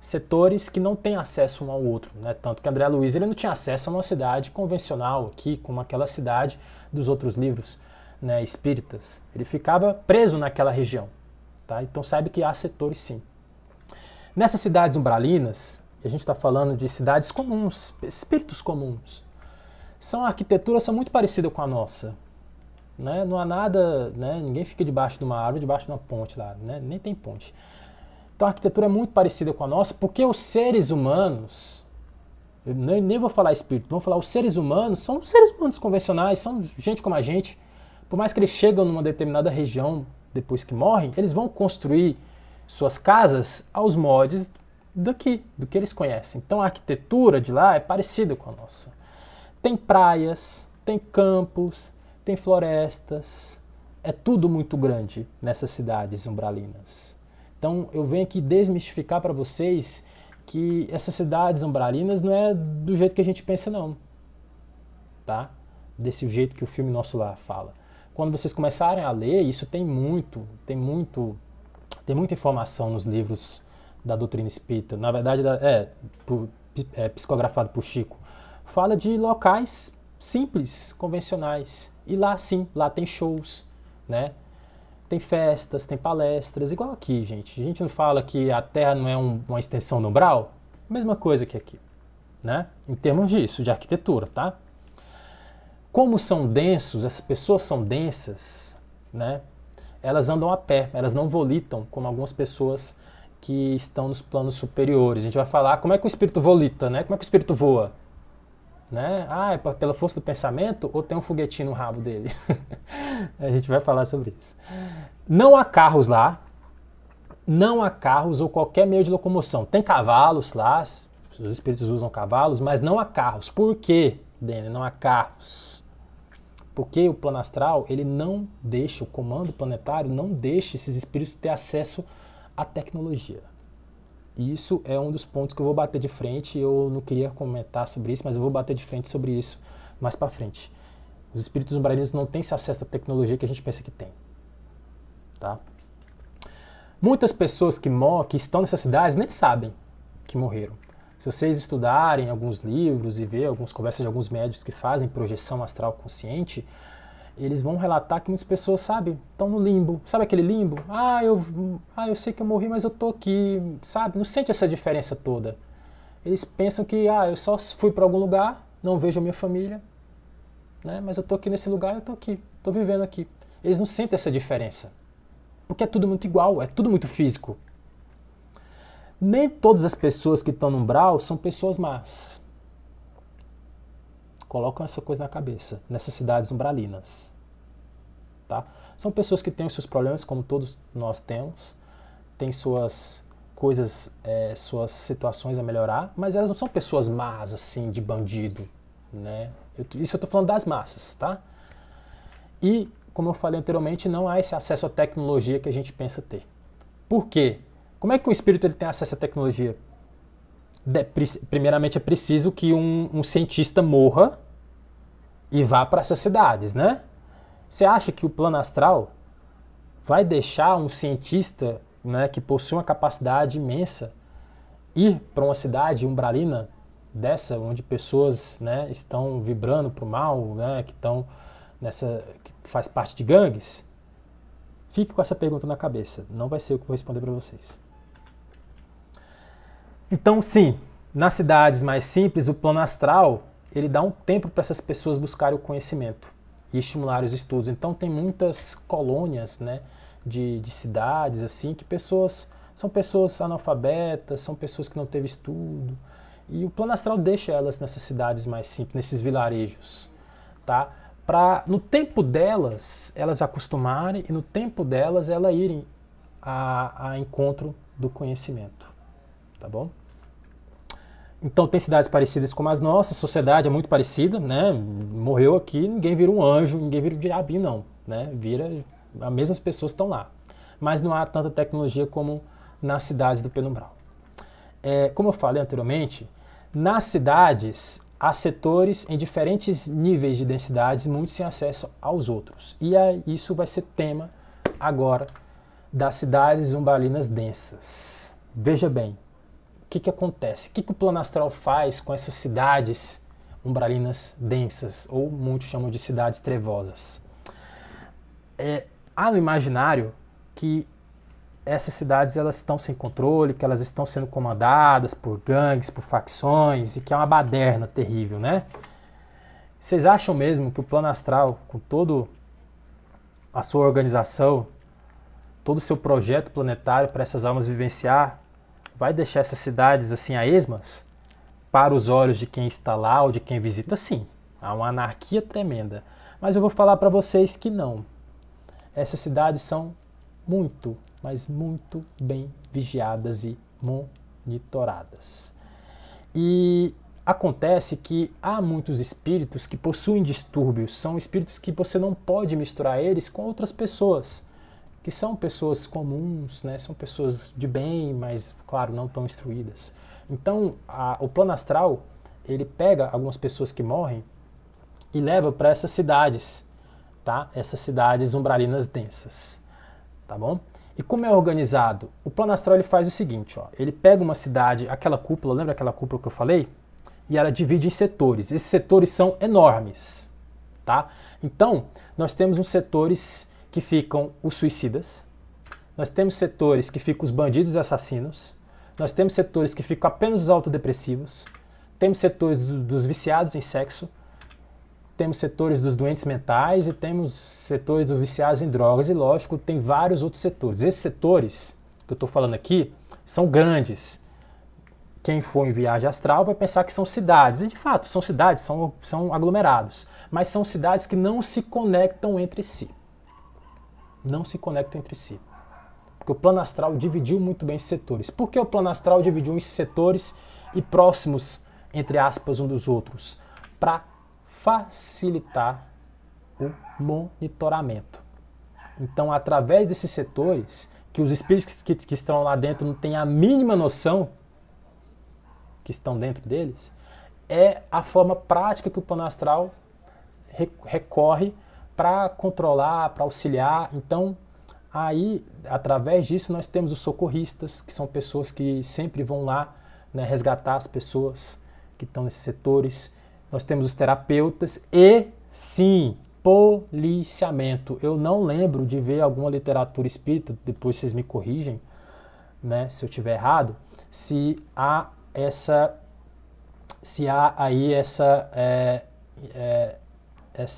setores que não têm acesso um ao outro, né? Tanto que André Luiz ele não tinha acesso a uma cidade convencional aqui, como aquela cidade dos outros livros, né, espíritas. Ele ficava preso naquela região, tá? Então sabe que há setores sim. Nessas cidades umbralinas, a gente está falando de cidades comuns, espíritos comuns. A arquitetura são muito parecida com a nossa, né? Não há nada, né? Ninguém fica debaixo de uma árvore, debaixo de uma ponte lá, né? Nem tem ponte. Então a arquitetura é muito parecida com a nossa, porque os seres humanos, eu nem vou falar espírito, vamos falar os seres humanos, são seres humanos convencionais, são gente como a gente. Por mais que eles chegam numa determinada região depois que morrem, eles vão construir suas casas aos moldes do que eles conhecem. Então a arquitetura de lá é parecida com a nossa. Tem praias, tem campos, tem florestas, é tudo muito grande nessas cidades umbralinas. Então eu venho aqui desmistificar para vocês que essas cidades umbralinas não é do jeito que a gente pensa não, tá? Desse jeito que o filme Nosso Lar fala. Quando vocês começarem a ler, isso tem muita informação nos livros da doutrina espírita. Na verdade, psicografado por Chico. Fala de locais simples, convencionais. E lá sim, lá tem shows, né? Tem festas, tem palestras, igual aqui, gente. A gente não fala que a Terra não é uma extensão do umbral? Mesma coisa que aqui, né? Em termos disso, de arquitetura, tá? Como são densos, essas pessoas são densas, né? Elas andam a pé, elas não volitam como algumas pessoas que estão nos planos superiores. A gente vai falar como é que o espírito volita, né? Como é que o espírito voa? Né? É pela força do pensamento ou tem um foguetinho no rabo dele? A gente vai falar sobre isso. Não há carros lá, não há carros ou qualquer meio de locomoção. Tem cavalos lá, os espíritos usam cavalos, mas não há carros. Por quê, Dani? Não há carros. Porque o plano astral, ele não deixa, o comando planetário não deixa esses espíritos ter acesso à tecnologia. E isso é um dos pontos que eu vou bater de frente. Eu não queria comentar sobre isso, mas eu vou bater de frente sobre isso mais para frente. Os espíritos umbralinos não têm esse acesso à tecnologia que a gente pensa que tem. Tá? Muitas pessoas que estão nessas cidades nem sabem que morreram. Se vocês estudarem alguns livros e ver algumas conversas de alguns médiuns que fazem projeção astral consciente, eles vão relatar que muitas pessoas, sabe, estão no limbo. Sabe aquele limbo? Eu sei que eu morri, mas eu tô aqui, sabe? Não sente essa diferença toda. Eles pensam que, eu só fui para algum lugar, não vejo a minha família, né? Mas eu tô aqui nesse lugar, eu tô aqui, tô vivendo aqui. Eles não sentem essa diferença. Porque é tudo muito igual, é tudo muito físico. Nem todas as pessoas que estão no umbral são pessoas más. Colocam essa coisa na cabeça, nessas cidades umbralinas. Tá? São pessoas que têm os seus problemas, como todos nós temos, têm suas coisas, suas situações a melhorar, mas elas não são pessoas más, assim, de bandido. Né? Isso eu estou falando das massas. Tá? E, como eu falei anteriormente, não há esse acesso à tecnologia que a gente pensa ter. Por quê? Como é que o espírito ele tem acesso à tecnologia? Primeiramente é preciso que um cientista morra e vá para essas cidades, né? Você acha que o plano astral vai deixar um cientista, né, que possui uma capacidade imensa ir para uma cidade umbralina dessa, onde pessoas, né, estão vibrando para o mal, né, que faz parte de gangues? Fique com essa pergunta na cabeça. Não vai ser eu que vou responder para vocês. Então, sim, nas cidades mais simples, o plano astral ele dá um tempo para essas pessoas buscarem o conhecimento e estimular os estudos. Então, tem muitas colônias, né, de cidades assim que são pessoas analfabetas, são pessoas que não teve estudo. E o plano astral deixa elas nessas cidades mais simples, nesses vilarejos, tá? Para no tempo delas, elas acostumarem e no tempo delas, elas irem a encontro do conhecimento. Tá bom? Então tem cidades parecidas como as nossas, a sociedade é muito parecida, né? Morreu aqui, ninguém vira um anjo, ninguém vira um diabinho, não, né? As mesmas pessoas estão lá. Mas não há tanta tecnologia como nas cidades do penumbral. Como eu falei anteriormente, nas cidades há setores em diferentes níveis de densidades, muitos sem acesso aos outros. E isso vai ser tema agora das cidades umbralinas densas. Veja bem, o que acontece? O que o plano astral faz com essas cidades umbralinas densas, ou muitos chamam de cidades trevosas? Há no imaginário que essas cidades elas estão sem controle, que elas estão sendo comandadas por gangues, por facções, e que é uma baderna terrível, né? Vocês acham mesmo que o plano astral, com toda a sua organização, todo o seu projeto planetário para essas almas vivenciar, vai deixar essas cidades assim a esmas para os olhos de quem está lá ou de quem visita? Sim, há uma anarquia tremenda. Mas eu vou falar para vocês que não. Essas cidades são muito, mas muito bem vigiadas e monitoradas. E acontece que há muitos espíritos que possuem distúrbios, são espíritos que você não pode misturar eles com outras pessoas, que são pessoas comuns, né? São pessoas de bem, mas, claro, não tão instruídas. Então, o plano astral, ele pega algumas pessoas que morrem e leva para essas cidades, tá? Essas cidades umbralinas densas, tá bom? E como é organizado? O plano astral ele faz o seguinte, ó, ele pega uma cidade, aquela cúpula, lembra aquela cúpula que eu falei? E ela divide em setores. Esses setores são enormes, tá? Então, nós temos uns setores que ficam os suicidas, nós temos setores que ficam os bandidos e assassinos, nós temos setores que ficam apenas os autodepressivos, temos setores dos viciados em sexo, temos setores dos doentes mentais e temos setores dos viciados em drogas e, lógico, tem vários outros setores. Esses setores que eu estou falando aqui são grandes. Quem for em viagem astral vai pensar que são cidades, e de fato são cidades, são aglomerados, mas são cidades que não se conectam entre si. Não se conectam entre si. Porque o plano astral dividiu muito bem esses setores. Por que o plano astral dividiu esses setores e próximos, entre aspas, um dos outros? Para facilitar o monitoramento. Então, através desses setores, que os espíritos que estão lá dentro não têm a mínima noção que estão dentro deles, é a forma prática que o plano astral recorre para controlar, para auxiliar. Então, aí, através disso, nós temos os socorristas, que são pessoas que sempre vão lá, né, resgatar as pessoas que estão nesses setores. Nós temos os terapeutas e, sim, policiamento. Eu não lembro de ver alguma literatura espírita, depois vocês me corrigem, né, se eu estiver errado, se há aí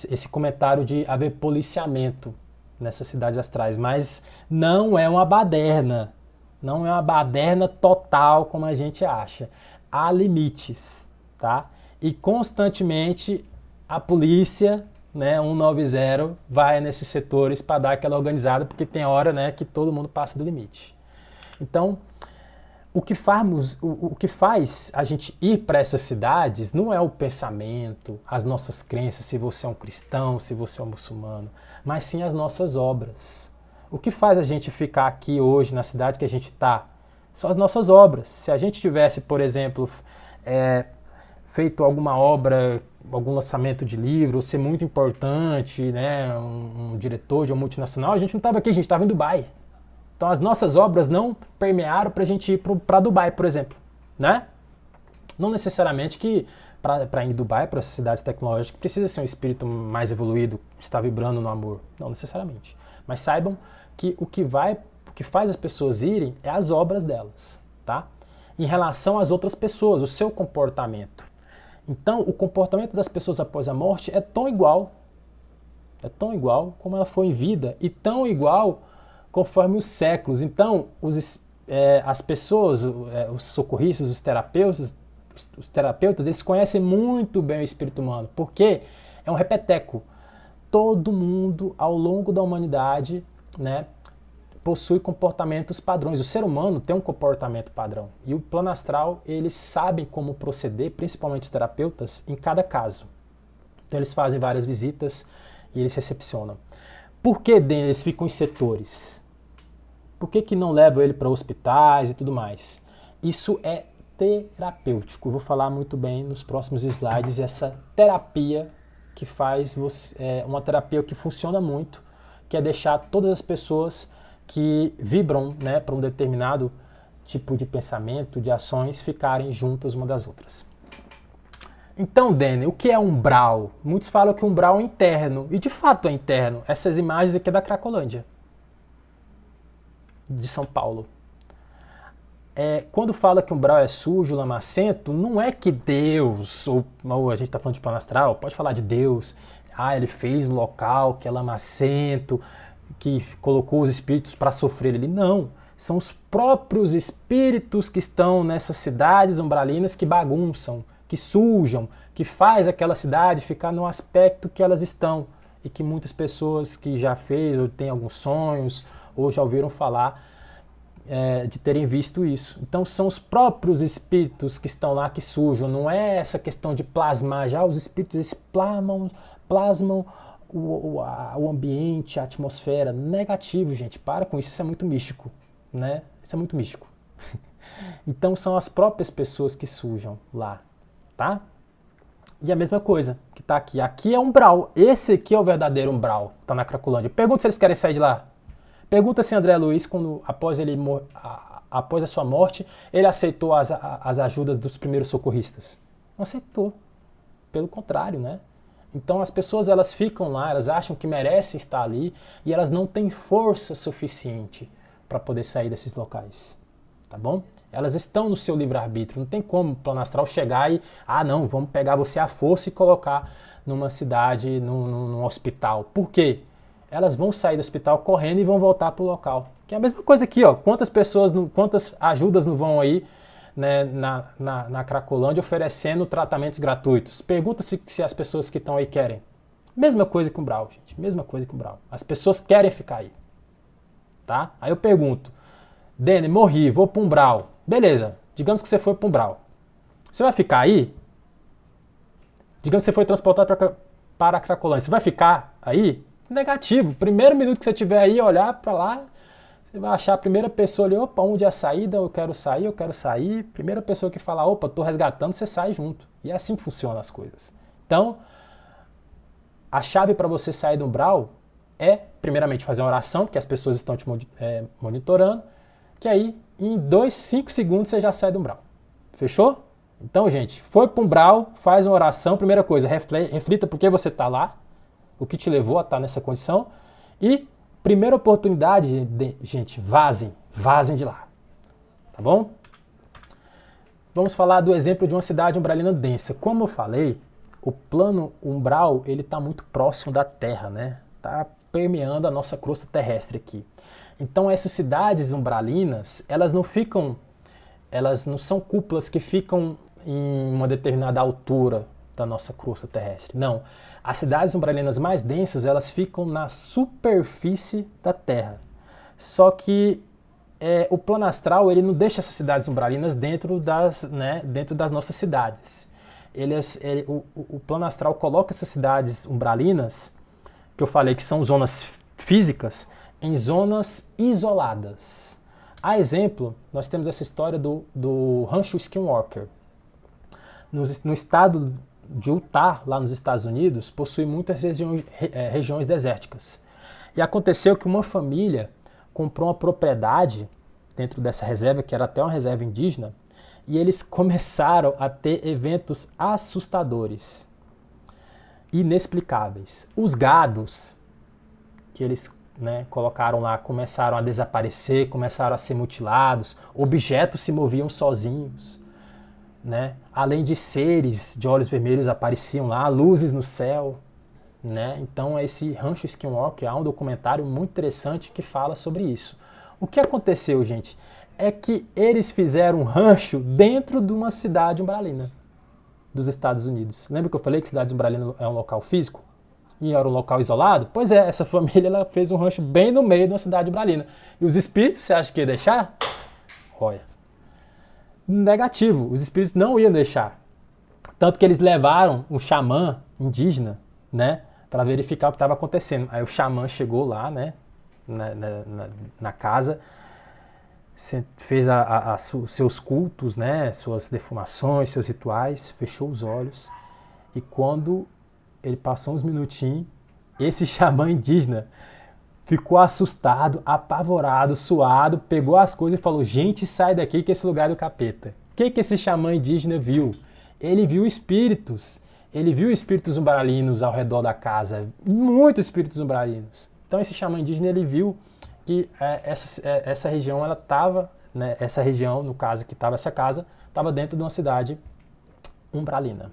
esse comentário de haver policiamento nessas cidades astrais, mas não é uma baderna, não é uma baderna total como a gente acha. Há limites, tá? E constantemente a polícia, né, 190, vai nesses setores para dar aquela organizada, porque tem hora, né, que todo mundo passa do limite. Então, o que faz a gente ir para essas cidades não é o pensamento, as nossas crenças, se você é um cristão, se você é um muçulmano, mas sim as nossas obras. O que faz a gente ficar aqui hoje, na cidade que a gente está, são as nossas obras. Se a gente tivesse, por exemplo, feito alguma obra, algum lançamento de livro, ou ser muito importante, né, um diretor de uma multinacional, a gente não estava aqui, a gente estava em Dubai. Então as nossas obras não permearam para a gente ir para Dubai, por exemplo, né? Não necessariamente que para ir em Dubai, para essas cidades tecnológicas, precisa ser um espírito mais evoluído, está vibrando no amor. Não necessariamente. Mas saibam que o que faz as pessoas irem é as obras delas, tá? Em relação às outras pessoas, o seu comportamento. Então, o comportamento das pessoas após a morte é tão igual como ela foi em vida e tão igual conforme os séculos. Então, as pessoas, os socorristas, os terapeutas, eles conhecem muito bem o espírito humano, porque é um repeteco. Todo mundo, ao longo da humanidade, né, possui comportamentos padrões. O ser humano tem um comportamento padrão. E o plano astral, eles sabem como proceder, principalmente os terapeutas, em cada caso. Então, eles fazem várias visitas e eles recepcionam. Por que eles ficam em setores? Por que não levam ele para hospitais e tudo mais? Isso é terapêutico. Eu vou falar muito bem nos próximos slides essa terapia que faz uma terapia que funciona muito, que é deixar todas as pessoas que vibram, né, para um determinado tipo de pensamento, de ações, ficarem juntas uma das outras. Então, Dani, o que é umbral? Muitos falam que umbral é interno, e de fato é interno. Essas imagens aqui é da Cracolândia, de São Paulo. Quando fala que umbral é sujo, lamacento, não é que Deus, ou a gente está falando de plano astral, pode falar de Deus, ele fez um local que é lamacento, que colocou os espíritos para sofrer ali. Não, são os próprios espíritos que estão nessas cidades umbralinas que bagunçam, que sujam, que faz aquela cidade ficar no aspecto que elas estão. E que muitas pessoas que já fez, ou têm alguns sonhos, ou já ouviram falar de terem visto isso. Então são os próprios espíritos que estão lá que sujam, não é essa questão de plasmar. Já os espíritos eles plasmam o ambiente, a atmosfera. Negativo, gente, para com isso, isso é muito místico, né? Isso é muito místico. Então são as próprias pessoas que sujam lá, tá? E a mesma coisa que tá aqui. Aqui é umbral. Esse aqui é o verdadeiro umbral, tá na Cracolândia. Pergunta se eles querem sair de lá. Pergunta se André Luiz, após a sua morte, ele aceitou as ajudas dos primeiros socorristas. Não aceitou. Pelo contrário, né? Então as pessoas elas ficam lá, elas acham que merecem estar ali e elas não têm força suficiente para poder sair desses locais. Tá bom? Elas estão no seu livre-arbítrio. Não tem como o plano astral chegar e, não, vamos pegar você à força e colocar numa cidade, num hospital. Por quê? Elas vão sair do hospital correndo e vão voltar para o local. Que é a mesma coisa aqui, ó. Quantas ajudas não vão aí, né, na Cracolândia oferecendo tratamentos gratuitos? Pergunta se as pessoas que estão aí querem. Mesma coisa que o umbral, gente. Mesma coisa que o umbral. As pessoas querem ficar aí. Tá? Aí eu pergunto, Dene, morri, vou para o umbral. Beleza, digamos que você foi para o umbral. Você vai ficar aí? Digamos que você foi transportado para... para a Cracolândia. Você vai ficar aí? Negativo. Primeiro minuto que você tiver aí, olhar para lá, você vai achar a primeira pessoa ali, opa, onde é a saída? Eu quero sair, eu quero sair. Primeira pessoa que falar, opa, tô resgatando, você sai junto. E é assim que funcionam as coisas. Então, a chave para você sair do umbral é, primeiramente, fazer uma oração, que as pessoas estão te monitorando, que aí, em 2, 5 segundos, você já sai do umbral. Fechou? Então, gente, foi para o umbral, faz uma oração. Primeira coisa, reflita por que você está lá, o que te levou a estar nessa condição. E, primeira oportunidade, gente, vazem de lá. Tá bom? Vamos falar do exemplo de uma cidade umbralina densa. Como eu falei, o plano umbral ele está muito próximo da Terra, né? Está permeando a nossa crosta terrestre aqui. Então essas cidades umbralinas, elas não são cúpulas que ficam em uma determinada altura da nossa crosta terrestre. Não. As cidades umbralinas mais densas, elas ficam na superfície da Terra. Só que o plano astral ele não deixa essas cidades umbralinas dentro das nossas cidades. O plano astral coloca essas cidades umbralinas, que eu falei que são zonas físicas, em zonas isoladas. A exemplo, nós temos essa história do Rancho Skinwalker. No estado de Utah, lá nos Estados Unidos, possui muitas regiões desérticas. E aconteceu que uma família comprou uma propriedade dentro dessa reserva, que era até uma reserva indígena, e eles começaram a ter eventos assustadores, inexplicáveis. Os gados que eles colocaram lá começaram a desaparecer, começaram a ser mutilados, objetos se moviam sozinhos, né? Além de seres de olhos vermelhos apareciam lá, luzes no céu. Né? Então esse Rancho Skinwalker há um documentário muito interessante que fala sobre isso. O que aconteceu, gente, é que eles fizeram um rancho dentro de uma cidade umbralina dos Estados Unidos. Lembra que eu falei que cidade umbralina é um local físico? E era um local isolado? Pois é, essa família ela fez um rancho bem no meio de uma cidade umbralina. E os espíritos, você acha que ia deixar? Olha, negativo, os espíritos não iam deixar. Tanto que eles levaram um xamã indígena, né, para verificar o que estava acontecendo. Aí o xamã chegou lá, né, na casa, fez os seus cultos, né, suas defumações, seus rituais, fechou os olhos. E quando ele passou uns minutinhos, esse xamã indígena ficou assustado, apavorado, suado, pegou as coisas e falou, gente, sai daqui que esse lugar é do capeta. O que esse xamã indígena viu? Ele viu espíritos umbralinos ao redor da casa, muitos espíritos umbralinos. Então esse xamã indígena ele viu que essa região ela estava, né, essa região no caso que estava essa casa estava dentro de uma cidade umbralina.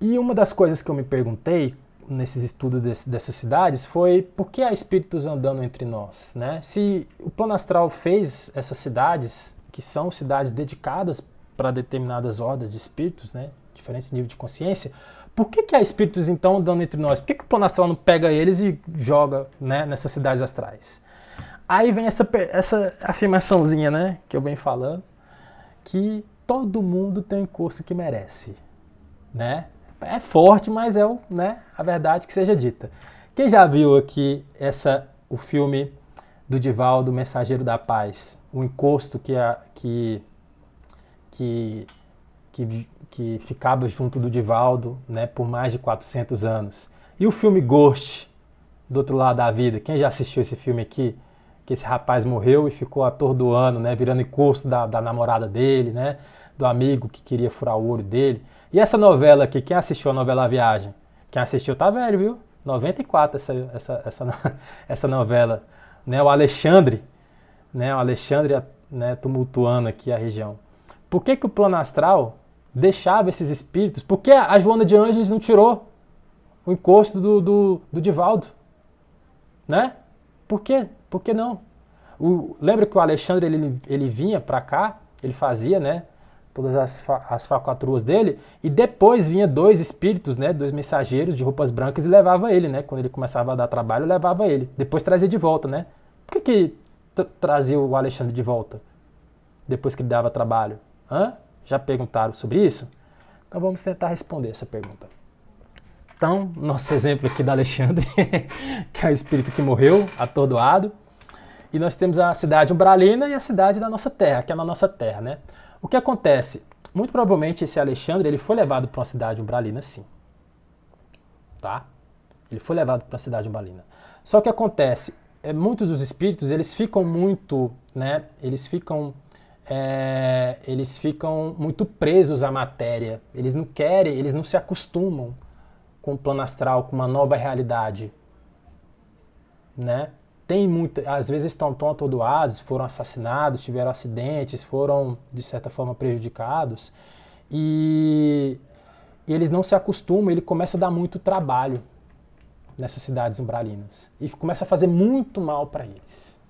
E uma das coisas que eu me perguntei nesses estudos dessas cidades foi por que há espíritos andando entre nós, né? Se o plano astral fez essas cidades que são cidades dedicadas para determinadas ordens de espíritos, né, diferentes níveis de consciência, por que há espíritos então andando entre nós? Por que o plano astral não pega eles e joga, né, nessas cidades astrais? Aí vem essa afirmaçãozinha, né, que eu venho falando, que todo mundo tem um curso que merece, né? É forte, mas é a verdade que seja dita. Quem já viu aqui o filme do Divaldo, Mensageiro da Paz, o encosto que ficava junto do Divaldo, né, por mais de 400 anos. E o filme Ghost, do Outro Lado da Vida, quem já assistiu esse filme aqui? Que esse rapaz morreu e ficou atordoando, né, virando encosto da namorada dele, né, do amigo que queria furar o olho dele. E essa novela aqui, quem assistiu a novela A Viagem? Quem assistiu tá velho, viu? 94 essa novela. Né, o Alexandre, né, tumultuando aqui a região. Por que o plano astral deixava esses espíritos? Por que a Joana de Ângeles não tirou o encosto do Divaldo? Né? Por quê? Por que não? Lembra que o Alexandre ele vinha para cá, ele fazia, né, todas as falcatruas dele, e depois vinha dois espíritos, né, dois mensageiros de roupas brancas e levava ele, né, quando ele começava a dar trabalho, levava ele. Depois trazia de volta, né? Por que trazia o Alexandre de volta depois que ele dava trabalho? Já perguntaram sobre isso? Então vamos tentar responder essa pergunta. Então, nosso exemplo aqui da Alexandre, que é o espírito que morreu, atordoado. E nós temos a cidade umbralina e a cidade da nossa terra, que é na nossa terra, né? O que acontece? Muito provavelmente esse Alexandre, ele foi levado para uma cidade umbralina, sim. Tá? Ele foi levado para a cidade umbralina. Só que acontece, muitos dos espíritos, eles ficam muito, né? Eles ficam muito presos à matéria. Eles não querem, eles não se acostumam com o plano astral, com uma nova realidade, né? Tem muito, às vezes estão tão atordoados, foram assassinados, tiveram acidentes, foram de certa forma prejudicados e eles não se acostumam, ele começa a dar muito trabalho nessas cidades umbralinas e começa a fazer muito mal para eles,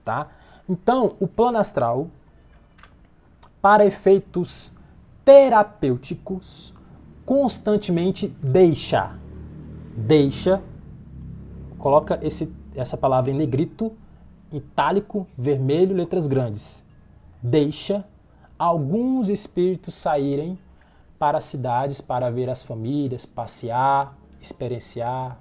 tá? Então, o plano astral, para efeitos terapêuticos, constantemente deixa, coloca essa palavra em negrito, itálico, vermelho, letras grandes. Deixa alguns espíritos saírem para as cidades para ver as famílias, passear, experienciar.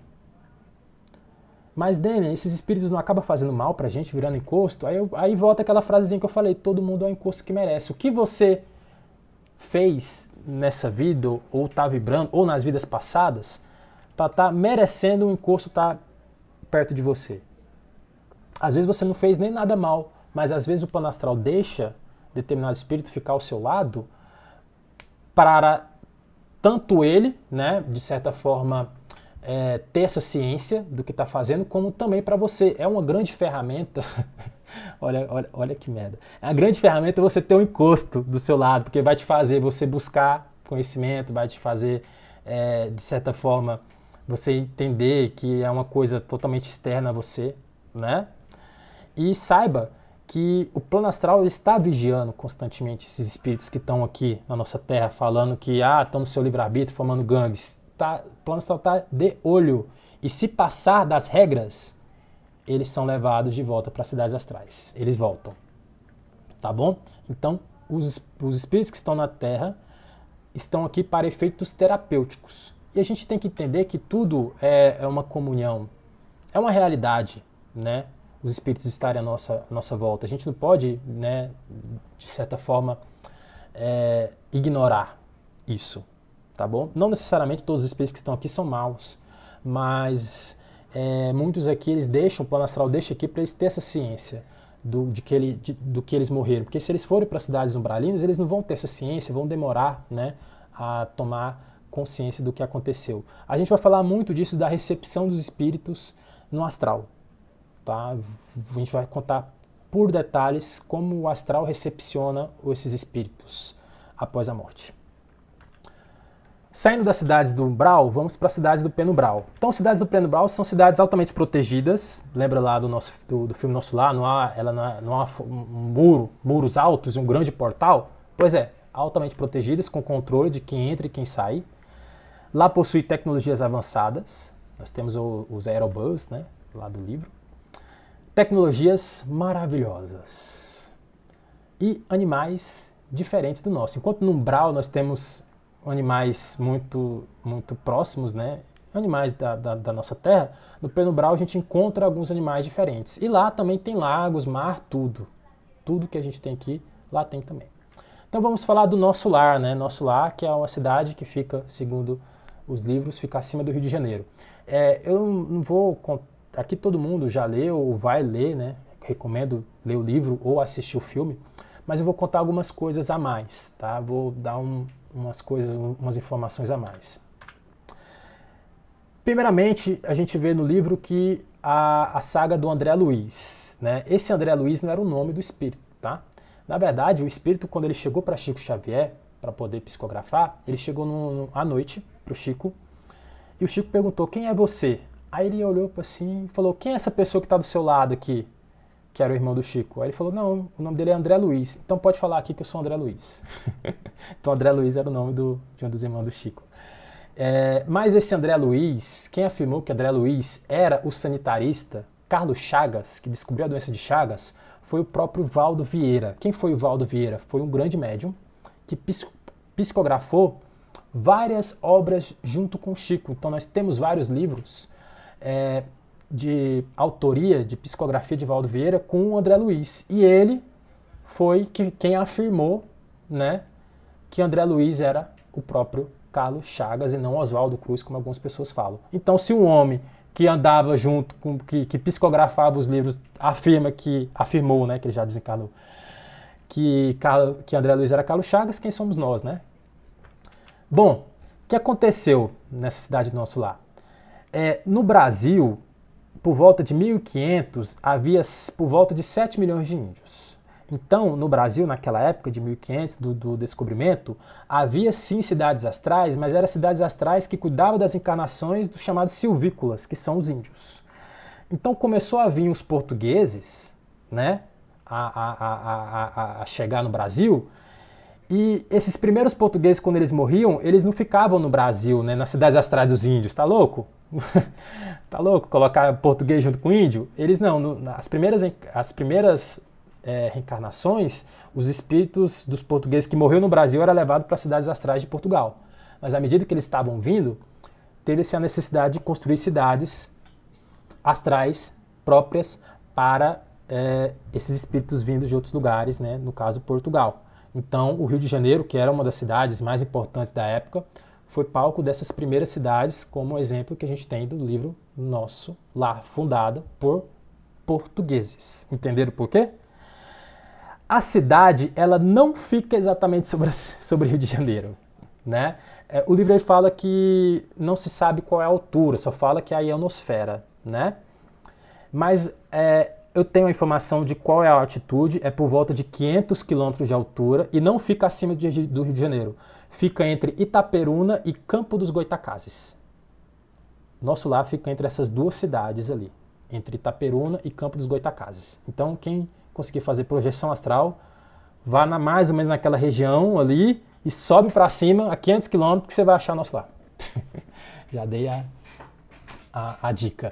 Mas, Daniel, esses espíritos não acabam fazendo mal pra gente, virando encosto? Aí volta aquela frasezinha que eu falei, todo mundo é o encosto que merece. O que você fez nessa vida, ou tá vibrando, ou nas vidas passadas, para estar merecendo um encosto estar perto de você. Às vezes você não fez nem nada mal, mas às vezes o plano astral deixa determinado espírito ficar ao seu lado para tanto ele, né, de certa forma, ter essa ciência do que está fazendo, como também para você. É uma grande ferramenta, olha que merda, é uma grande ferramenta você ter um encosto do seu lado, porque vai te fazer você buscar conhecimento, vai te fazer, de certa forma, você entender que é uma coisa totalmente externa a você, né? E saiba que o plano astral está vigiando constantemente esses espíritos que estão aqui na nossa Terra, falando que estão no seu livre-arbítrio, formando gangues. O plano astral está de olho. E se passar das regras, eles são levados de volta para as cidades astrais. Eles voltam. Tá bom? Então, os espíritos que estão na Terra estão aqui para efeitos terapêuticos. E a gente tem que entender que tudo é uma comunhão, é uma realidade, né? Os espíritos estarem à nossa volta. A gente não pode, né, de certa forma, ignorar isso, tá bom? Não necessariamente todos os espíritos que estão aqui são maus, mas muitos aqui eles deixam, o plano astral deixa aqui para eles terem essa ciência do que eles morreram. Porque se eles forem para cidades umbralinas, eles não vão ter essa ciência, vão demorar, né, a tomar consciência do que aconteceu. A gente vai falar muito disso da recepção dos espíritos no astral. Tá? A gente vai contar por detalhes como o astral recepciona esses espíritos após a morte. Saindo das cidades do umbral, vamos para as cidades do penumbral. Então, cidades do penumbral são cidades altamente protegidas. Lembra lá do filme Nosso Lar? Não há muros altos e um grande portal? Pois é, altamente protegidas, com controle de quem entra e quem sai. Lá possui tecnologias avançadas. Nós temos os aerobus, né, lá do livro. Tecnologias maravilhosas. E animais diferentes do nosso. Enquanto no umbral nós temos animais muito, muito próximos, né, animais da nossa terra, no penumbral a gente encontra alguns animais diferentes. E lá também tem lagos, mar, tudo. Tudo que a gente tem aqui, lá tem também. Então vamos falar do Nosso Lar, né? Nosso Lar, que é uma cidade que fica, segundo os livros, fica acima do Rio de Janeiro. Eu não vou contar, aqui todo mundo já leu ou vai ler, né? Recomendo ler o livro ou assistir o filme, mas eu vou contar algumas coisas a mais, tá? Vou dar umas informações a mais. Primeiramente, a gente vê no livro que a saga do André Luiz, né? Esse André Luiz não era o nome do espírito, tá? Na verdade, o espírito, quando ele chegou para Chico Xavier, para poder psicografar, ele chegou à noite para o Chico, e o Chico perguntou, quem é você? Aí ele olhou assim e falou, quem é essa pessoa que está do seu lado aqui, que era o irmão do Chico? Aí ele falou, não, o nome dele é André Luiz, então pode falar aqui que eu sou André Luiz. Então André Luiz era o nome de um dos irmãos do Chico. Mas esse André Luiz, quem afirmou que André Luiz era o sanitarista Carlos Chagas, que descobriu a doença de Chagas, foi o próprio Valdo Vieira. Quem foi o Valdo Vieira? Foi um grande médium que psicografou várias obras junto com Chico. Então nós temos vários livros de autoria, de psicografia de Valdo Vieira com o André Luiz. E ele foi quem afirmou, né, que André Luiz era o próprio Carlos Chagas e não Oswaldo Cruz, como algumas pessoas falam. Então, se um homem que andava junto, que psicografava os livros, afirmou, né, que ele já desencarnou, que André Luiz era Carlos Chagas, quem somos nós, né? Bom, o que aconteceu nessa cidade do nosso lar? No Brasil, por volta de 1500, havia por volta de 7 milhões de índios. Então, no Brasil, naquela época de 1500, do descobrimento, havia sim cidades astrais, mas eram cidades astrais que cuidavam das encarnações dos chamados silvícolas, que são os índios. Então começou a vir os portugueses, né, a chegar no Brasil, e esses primeiros portugueses, quando eles morriam, eles não ficavam no Brasil, né, nas cidades astrais dos índios, tá louco? Tá louco colocar português junto com índio? Eles não, as primeiras reencarnações, os espíritos dos portugueses que morreram no Brasil eram levados para as cidades astrais de Portugal. Mas à medida que eles estavam vindo, teve-se a necessidade de construir cidades astrais próprias para esses espíritos vindos de outros lugares, né, no caso Portugal. Então o Rio de Janeiro, que era uma das cidades mais importantes da época, foi palco dessas primeiras cidades, como exemplo que a gente tem do livro Nosso Lar, fundada por portugueses. Entenderam por quê? A cidade, ela não fica exatamente sobre Rio de Janeiro, né? O livro aí fala que não se sabe qual é a altura, só fala que é a ionosfera, né? Mas eu tenho a informação de qual é a altitude, é por volta de 500 quilômetros de altura e não fica acima do Rio de Janeiro. Fica entre Itaperuna e Campo dos Goitacazes. Nosso lar fica entre essas duas cidades ali, entre Itaperuna e Campo dos Goitacazes. Então, quem conseguir fazer projeção astral, vá mais ou menos naquela região ali e sobe para cima a 500 km que você vai achar nosso lar. Já dei a dica.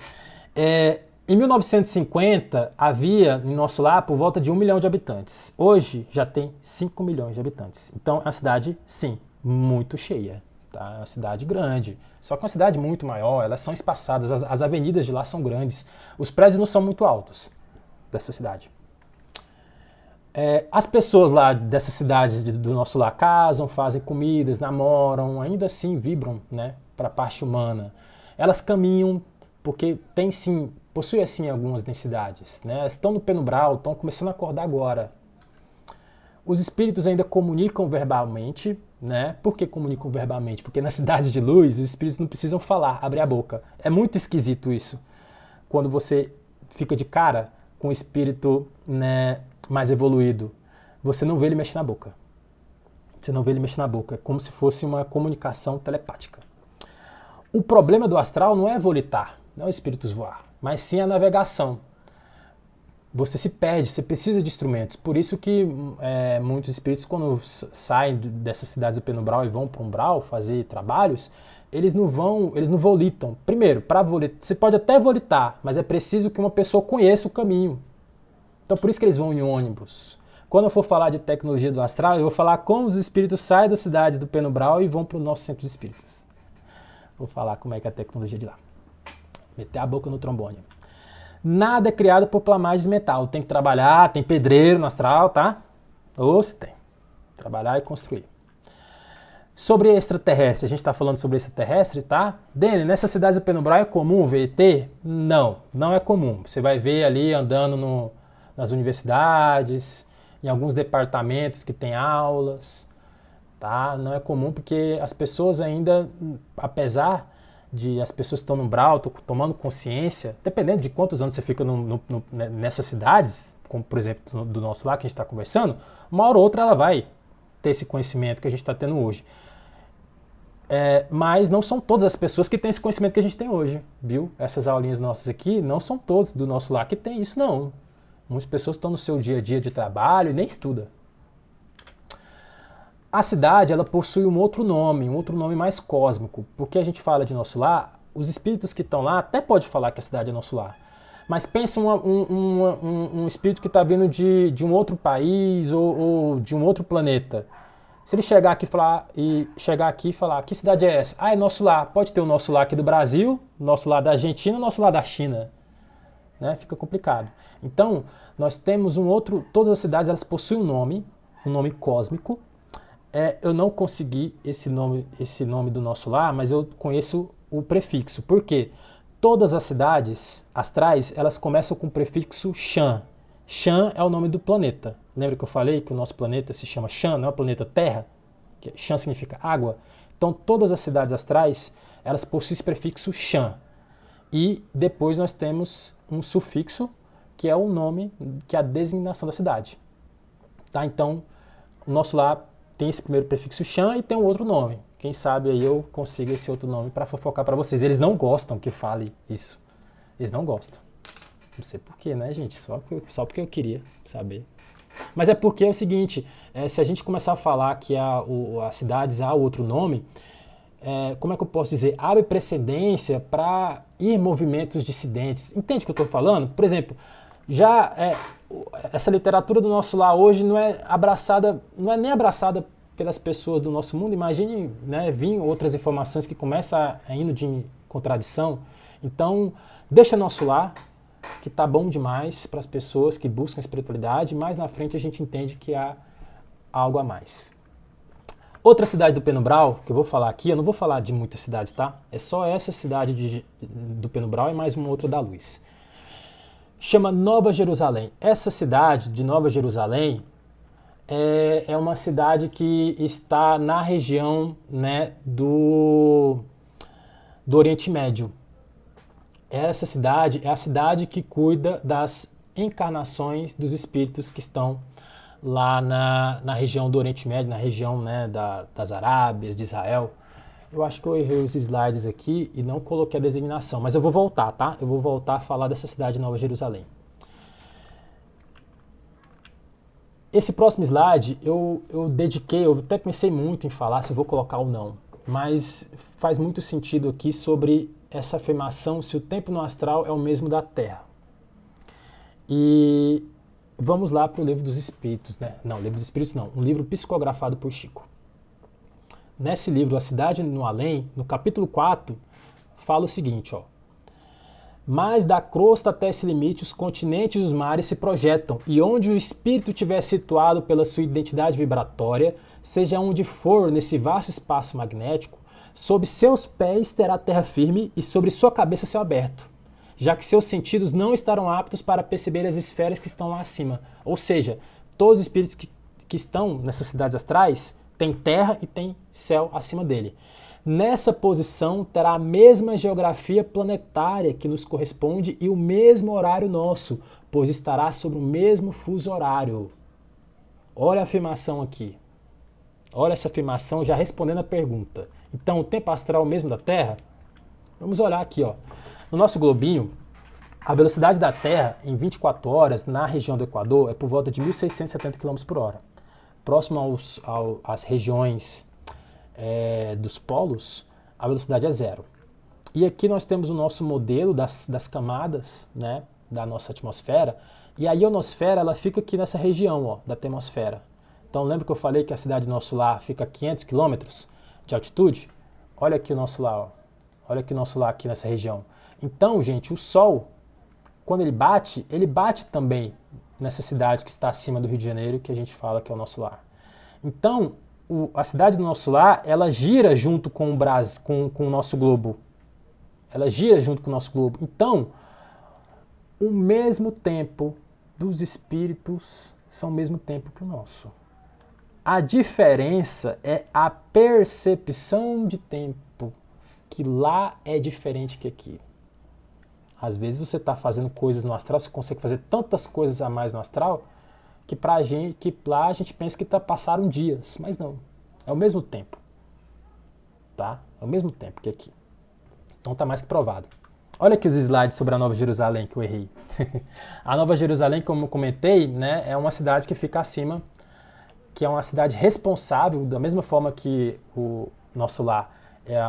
Em 1950, havia em nosso lar por volta de 1 milhão de habitantes. Hoje já tem 5 milhões de habitantes. Então é uma cidade, sim, muito cheia. Tá? É uma cidade grande. Só que é uma cidade muito maior, elas são espaçadas, as avenidas de lá são grandes. Os prédios não são muito altos dessa cidade. As pessoas lá dessas cidades do nosso lar casam, fazem comidas, namoram, ainda assim vibram, né, para a parte humana. Elas caminham, porque possui assim algumas densidades, né? Elas estão no penumbral, estão começando a acordar agora. Os espíritos ainda comunicam verbalmente, né? Por que comunicam verbalmente? Porque na cidade de luz os espíritos não precisam falar, abrir a boca. É muito esquisito isso. Quando você fica de cara com o espírito, né, mais evoluído, você não vê ele mexer na boca. Você não vê ele mexer na boca. É como se fosse uma comunicação telepática. O problema do astral não é volitar, não é os espíritos voar, mas sim a navegação. Você se perde, você precisa de instrumentos. Por isso que muitos espíritos, quando saem dessas cidades do penumbral e vão para o umbral fazer trabalhos, eles não volitam. Primeiro, para volitar, você pode até volitar, mas é preciso que uma pessoa conheça o caminho. Então por isso que eles vão em ônibus. Quando eu for falar de tecnologia do astral, eu vou falar como os espíritos saem das cidades do penumbral e vão para o nosso centro de espíritas. Vou falar como é que é a tecnologia de lá. Meter a boca no trombone. Nada é criado por plamagens de metal. Tem que trabalhar, tem pedreiro no astral, tá? Ou se tem. Trabalhar e construir. Sobre extraterrestre, a gente está falando sobre extraterrestre, tá? Dene, nessas cidades do penumbral é comum ver ET? Não, não é comum. Você vai ver ali andando nas universidades, em alguns departamentos que tem aulas, tá? Não é comum porque as pessoas ainda, apesar de as pessoas que estão no umbral, tomando consciência, dependendo de quantos anos você fica nessas cidades, como por exemplo do nosso lá que a gente está conversando, uma hora ou outra ela vai ter esse conhecimento que a gente está tendo hoje. Mas não são todas as pessoas que têm esse conhecimento que a gente tem hoje, viu? Essas aulinhas nossas aqui, não são todos do nosso lá que tem isso, não. Muitas pessoas estão no seu dia a dia de trabalho e nem estudam. A cidade, ela possui um outro nome mais cósmico. Porque a gente fala de nosso lar, os espíritos que estão lá até pode falar que a cidade é nosso lar. Mas pensa um espírito que está vindo de um outro país ou de um outro planeta. Se ele chegar aqui e falar, que cidade é essa? Ah, é nosso lar. Pode ter o nosso lar aqui do Brasil, nosso lar da Argentina, nosso lar da China. Né? Fica complicado. Então, nós temos todas as cidades elas possuem um nome cósmico. Eu não consegui esse nome do nosso lar, mas eu conheço o prefixo. Por quê? Todas as cidades astrais, elas começam com o prefixo Shan. Shan é o nome do planeta. Lembra que eu falei que o nosso planeta se chama Shan, não é o planeta Terra? Shan significa água. Então, todas as cidades astrais, elas possuem esse prefixo Shan. E depois nós temos um sufixo, que é o nome, que é a designação da cidade. Tá? Então, o nosso lar tem esse primeiro prefixo Shan e tem um outro nome. Quem sabe aí eu consigo esse outro nome para fofocar para vocês. Eles não gostam que fale isso. Eles não gostam. Não sei porquê, né, gente? Só porque eu queria saber. Mas é porque é o seguinte, se a gente começar a falar que as cidades há outro nome, como é que eu posso dizer? Abre precedência para ir movimentos dissidentes. Entende o que eu estou falando? Por exemplo, essa literatura do nosso lar hoje não é nem abraçada pelas pessoas do nosso mundo. Imagine, né, vir outras informações que começam a indo de contradição. Então, deixa nosso lar, que tá bom demais para as pessoas que buscam espiritualidade. Mais na frente a gente entende que há algo a mais. Outra cidade do Penumbral, que eu vou falar aqui, eu não vou falar de muitas cidades, tá? É só essa cidade do Penumbral e mais uma outra da Luz. Chama Nova Jerusalém. Essa cidade de Nova Jerusalém é uma cidade que está na região, né, do Oriente Médio. Essa cidade é a cidade que cuida das encarnações dos espíritos que estão lá na região do Oriente Médio, na região, né, das Arábias, de Israel. Eu acho que eu errei os slides aqui e não coloquei a designação, mas eu vou voltar, tá? Eu vou voltar a falar dessa cidade de Nova Jerusalém. Esse próximo slide eu dediquei, eu até pensei muito em falar se eu vou colocar ou não, mas faz muito sentido aqui sobre essa afirmação se o tempo no astral é o mesmo da Terra. E vamos lá para o Livro dos Espíritos, né? Não, Livro dos Espíritos não, um livro psicografado por Chico. Nesse livro, A Cidade no Além, no capítulo 4, fala o seguinte, ó. Mas da crosta até esse limite, os continentes e os mares se projetam, e onde o espírito estiver situado pela sua identidade vibratória, seja onde for nesse vasto espaço magnético, sob seus pés terá terra firme e sobre sua cabeça céu aberto, já que seus sentidos não estarão aptos para perceber as esferas que estão lá acima. Ou seja, todos os espíritos que estão nessas cidades astrais têm terra e tem céu acima dele. Nessa posição terá a mesma geografia planetária que nos corresponde e o mesmo horário nosso, pois estará sobre o mesmo fuso horário. Olha a afirmação aqui. Olha essa afirmação já respondendo a pergunta. Então, o tempo astral é o mesmo da Terra? Vamos olhar aqui, ó. No nosso globinho, a velocidade da Terra em 24 horas na região do Equador é por volta de 1.670 km por hora. Próximo às regiões dos polos, a velocidade é zero. E aqui nós temos o nosso modelo das camadas, né, da nossa atmosfera. E a ionosfera ela fica aqui nessa região, ó, da atmosfera. Então lembra que eu falei que a cidade do nosso lar fica a 500 km de altitude? Olha aqui o nosso lar, ó. Olha aqui o nosso lar aqui nessa região. Então, gente, o Sol, quando ele bate também nessa cidade que está acima do Rio de Janeiro, que a gente fala que é o nosso lar. Então, a cidade do nosso lar, ela gira junto com o nosso globo. Ela gira junto com o nosso globo. Então, o mesmo tempo dos espíritos são o mesmo tempo que o nosso. A diferença é a percepção de tempo, que lá é diferente que aqui. Às vezes você está fazendo coisas no astral, você consegue fazer tantas coisas a mais no astral, que lá a gente pensa que passaram dias, mas não. É o mesmo tempo. Tá? É o mesmo tempo que aqui. Então está mais que provado. Olha aqui os slides sobre a Nova Jerusalém que eu errei. A Nova Jerusalém, como eu comentei, né, é uma cidade que fica acima, que é uma cidade responsável, da mesma forma que o nosso lar é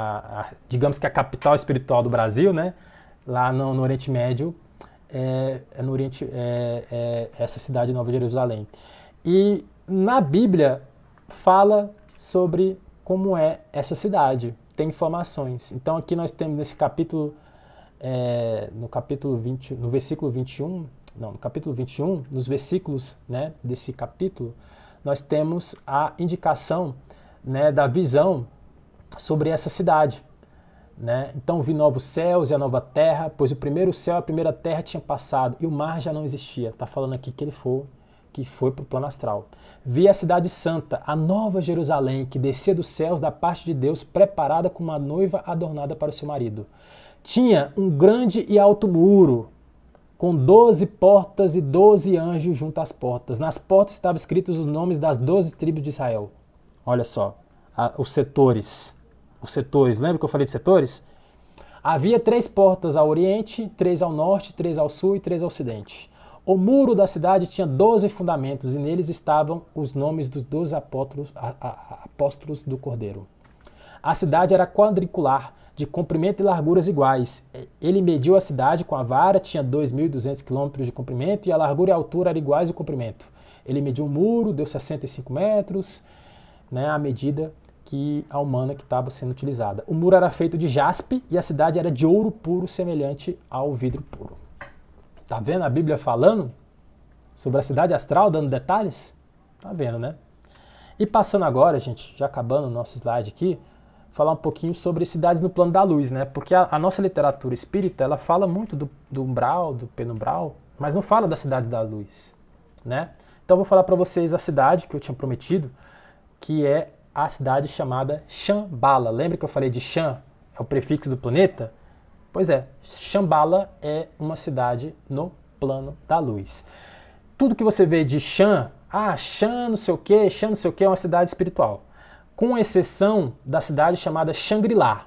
digamos que a capital espiritual do Brasil, né? Lá no Oriente Médio, essa cidade de Nova Jerusalém. E na Bíblia fala sobre como é essa cidade. Tem informações. Então aqui nós temos nesse capítulo, no capítulo 20, no versículo 21, não, no capítulo 21, nos versículos, né, desse capítulo, nós temos a indicação, né, da visão sobre essa cidade. Né? Então vi novos céus e a nova terra, pois o primeiro céu e a primeira terra tinham passado e o mar já não existia. Está falando aqui que foi para o plano astral. Vi a cidade santa, a nova Jerusalém, que descia dos céus da parte de Deus, preparada como uma noiva adornada para o seu marido. Tinha um grande e alto muro, com 12 portas e 12 anjos junto às portas. Nas portas estavam escritos os nomes das 12 tribos de Israel. Olha só, os setores. Os setores, lembra que eu falei de setores? Havia 3 portas ao oriente, 3 ao norte, 3 ao sul e 3 ao ocidente. O muro da cidade tinha 12 fundamentos e neles estavam os nomes dos 12 apóstolos do Cordeiro. A cidade era quadrangular, de comprimento e larguras iguais. Ele mediu a cidade com a vara, tinha 2.200 km de comprimento e a largura e a altura eram iguais ao comprimento. Ele mediu o muro, deu 65 metros, né, a medida a humana que estava sendo utilizada. O muro era feito de jaspe e a cidade era de ouro puro, semelhante ao vidro puro. Tá vendo a Bíblia falando sobre a cidade astral, dando detalhes? Tá vendo, né? E passando agora, gente, já acabando o nosso slide aqui, falar um pouquinho sobre cidades no plano da luz, né? Porque a nossa literatura espírita, ela fala muito do umbral, do penumbral, mas não fala da cidade da luz, né? Então eu vou falar para vocês a cidade que eu tinha prometido, que é a cidade chamada Shambhala. Lembra que eu falei de Shan? É o prefixo do planeta? Pois é, Shambhala é uma cidade no plano da luz. Tudo que você vê de Shan, Shan não sei o que, é uma cidade espiritual. Com exceção da cidade chamada Shangri-La.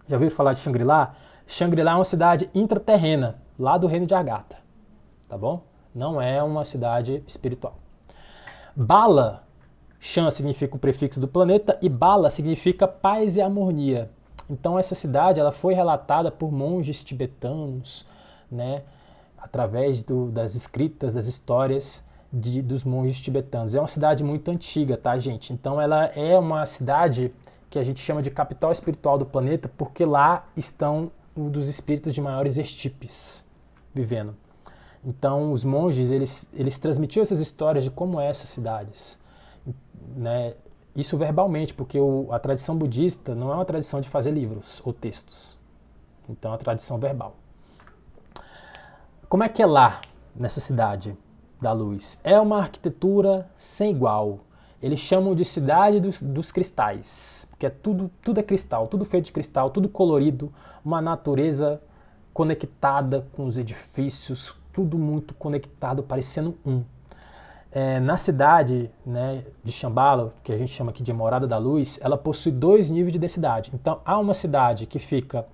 Já ouviu falar de Shangri-La? Shangri-La é uma cidade intraterrena, lá do reino de Agartha. Tá bom? Não é uma cidade espiritual. Bala, Shan significa o prefixo do planeta e Bala significa paz e harmonia. Então essa cidade ela foi relatada por monges tibetanos, né, através das escritas, das histórias dos monges tibetanos. É uma cidade muito antiga, tá, gente? Então ela é uma cidade que a gente chama de capital espiritual do planeta porque lá estão um dos espíritos de maiores estirpes vivendo. Então os monges eles transmitiam essas histórias de como é essas cidades. Né, isso verbalmente, porque a tradição budista não é uma tradição de fazer livros ou textos. Então é uma tradição verbal. Como é que é lá, nessa cidade da luz? É uma arquitetura sem igual. Eles chamam de cidade dos cristais, porque tudo é cristal, tudo feito de cristal, tudo colorido, uma natureza conectada com os edifícios, tudo muito conectado, parecendo um. Na cidade, né, de Shambhala, que a gente chama aqui de Morada da Luz, ela possui 2 níveis de densidade. Então há uma cidade que fica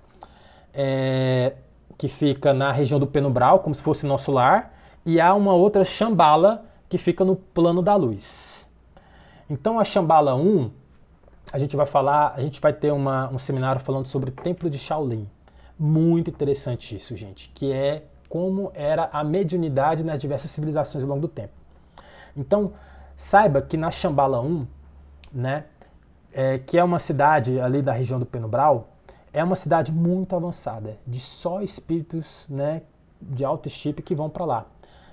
na região do penumbral, como se fosse nosso lar, e há uma outra Shambhala que fica no plano da luz. Então a Shambhala 1, a gente vai ter um seminário falando sobre o Templo de Shaolin. Muito interessante isso, gente, que é como era a mediunidade nas diversas civilizações ao longo do tempo. Então, saiba que na Shambhala 1, né, que é uma cidade ali da região do penumbral, é uma cidade muito avançada, de só espíritos, né, de alto estirpe que vão para lá.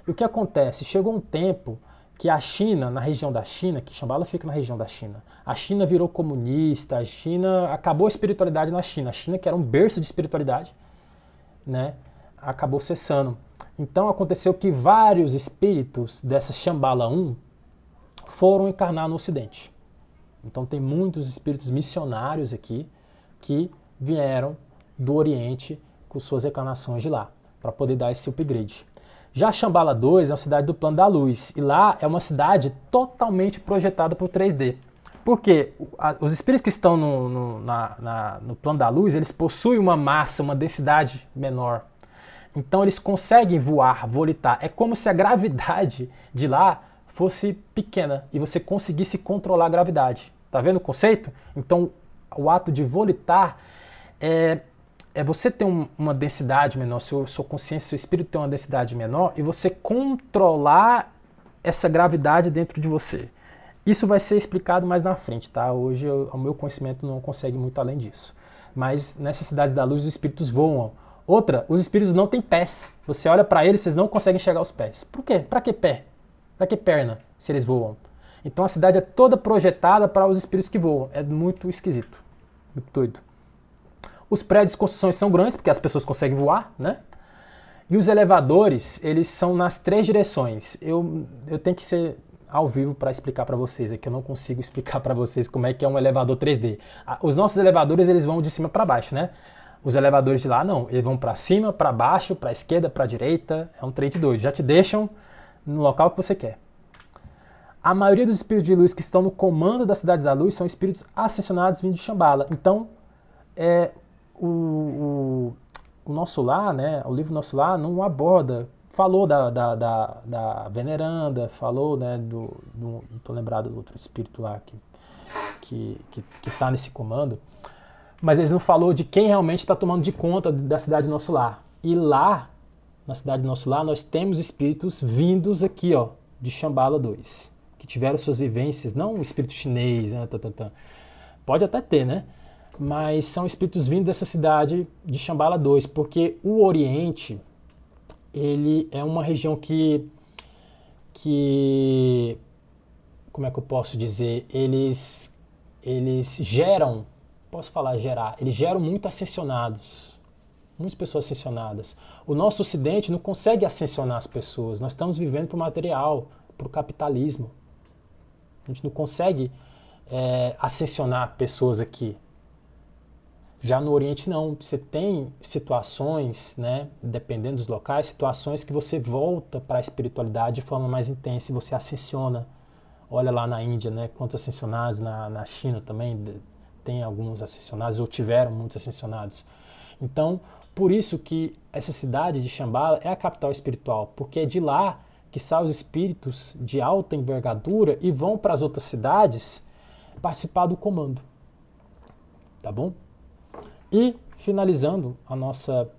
E o que acontece? Chegou um tempo que a China, na região da China, que Shambhala fica na região da China, a China virou comunista, a China acabou a espiritualidade na China. A China, que era um berço de espiritualidade, né, acabou cessando. Então aconteceu que vários espíritos dessa Shambhala 1 foram encarnar no Ocidente. Então tem muitos espíritos missionários aqui que vieram do Oriente com suas encarnações de lá, para poder dar esse upgrade. Já Shambhala 2 é uma cidade do plano da luz, e lá é uma cidade totalmente projetada por 3D. Porque os espíritos que estão no plano da luz, eles possuem uma massa, uma densidade menor. Então eles conseguem voar, volitar. É como se a gravidade de lá fosse pequena e você conseguisse controlar a gravidade. Tá vendo o conceito? Então o ato de volitar é você ter uma densidade menor, sua consciência, seu espírito ter uma densidade menor e você controlar essa gravidade dentro de você. Isso vai ser explicado mais na frente, tá? Hoje o meu conhecimento não consegue muito além disso. Mas nessas cidades da luz os espíritos voam. Outra, os espíritos não têm pés. Você olha para eles, vocês não conseguem enxergar os pés. Por quê? Para que pé? Para que perna, se eles voam? Então a cidade é toda projetada para os espíritos que voam. É muito esquisito, muito doido. Os prédios de construções são grandes, porque as pessoas conseguem voar, né? E os elevadores, eles são nas 3 direções. Eu tenho que ser ao vivo para explicar para vocês, é que eu não consigo explicar para vocês como é que é um elevador 3D. Os nossos elevadores, eles vão de cima para baixo, né? Os elevadores de lá não, eles vão para cima, para baixo, para esquerda, para direita, é um trem de doido. Já te deixam no local que você quer. A maioria dos espíritos de luz que estão no comando das cidades da luz são espíritos ascensionados vindos de Shambhala. Então, o Nosso Lar, né, o livro Nosso Lar não aborda, falou da veneranda, falou, né, não estou lembrado do outro espírito lá que está nesse comando, mas eles não falou de quem realmente está tomando de conta da cidade Nosso Lar. E lá, na cidade Nosso Lar, nós temos espíritos vindos aqui, ó, de Shambhala 2, que tiveram suas vivências, não o espírito chinês, né, pode até ter, né? Mas são espíritos vindos dessa cidade de Shambhala 2, porque o Oriente, ele é uma região que como é que eu posso dizer, eles geram, posso falar gerar, eles geram muito ascensionados, muitas pessoas ascensionadas. O nosso Ocidente não consegue ascensionar as pessoas, nós estamos vivendo para o material, para o capitalismo. A gente não consegue ascensionar pessoas aqui. Já no Oriente não, você tem situações, né, dependendo dos locais, situações que você volta para a espiritualidade de forma mais intensa e você ascensiona. Olha lá na Índia, né, quantos ascensionados, na China também tem alguns ascensionados, ou tiveram muitos ascensionados. Então, por isso que essa cidade de Shambhala é a capital espiritual, porque é de lá que saem os espíritos de alta envergadura e vão para as outras cidades participar do comando. Tá bom? E finalizando a nossa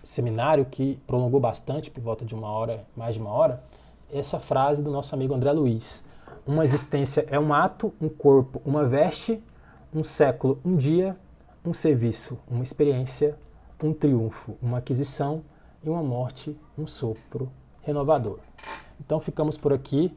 seminário, que prolongou bastante, por volta de 1 hora, mais de 1 hora, essa frase do nosso amigo André Luiz. Uma existência é um ato, um corpo, uma veste, um século, um dia, um serviço, uma experiência, um triunfo, uma aquisição e uma morte, um sopro renovador. Então ficamos por aqui.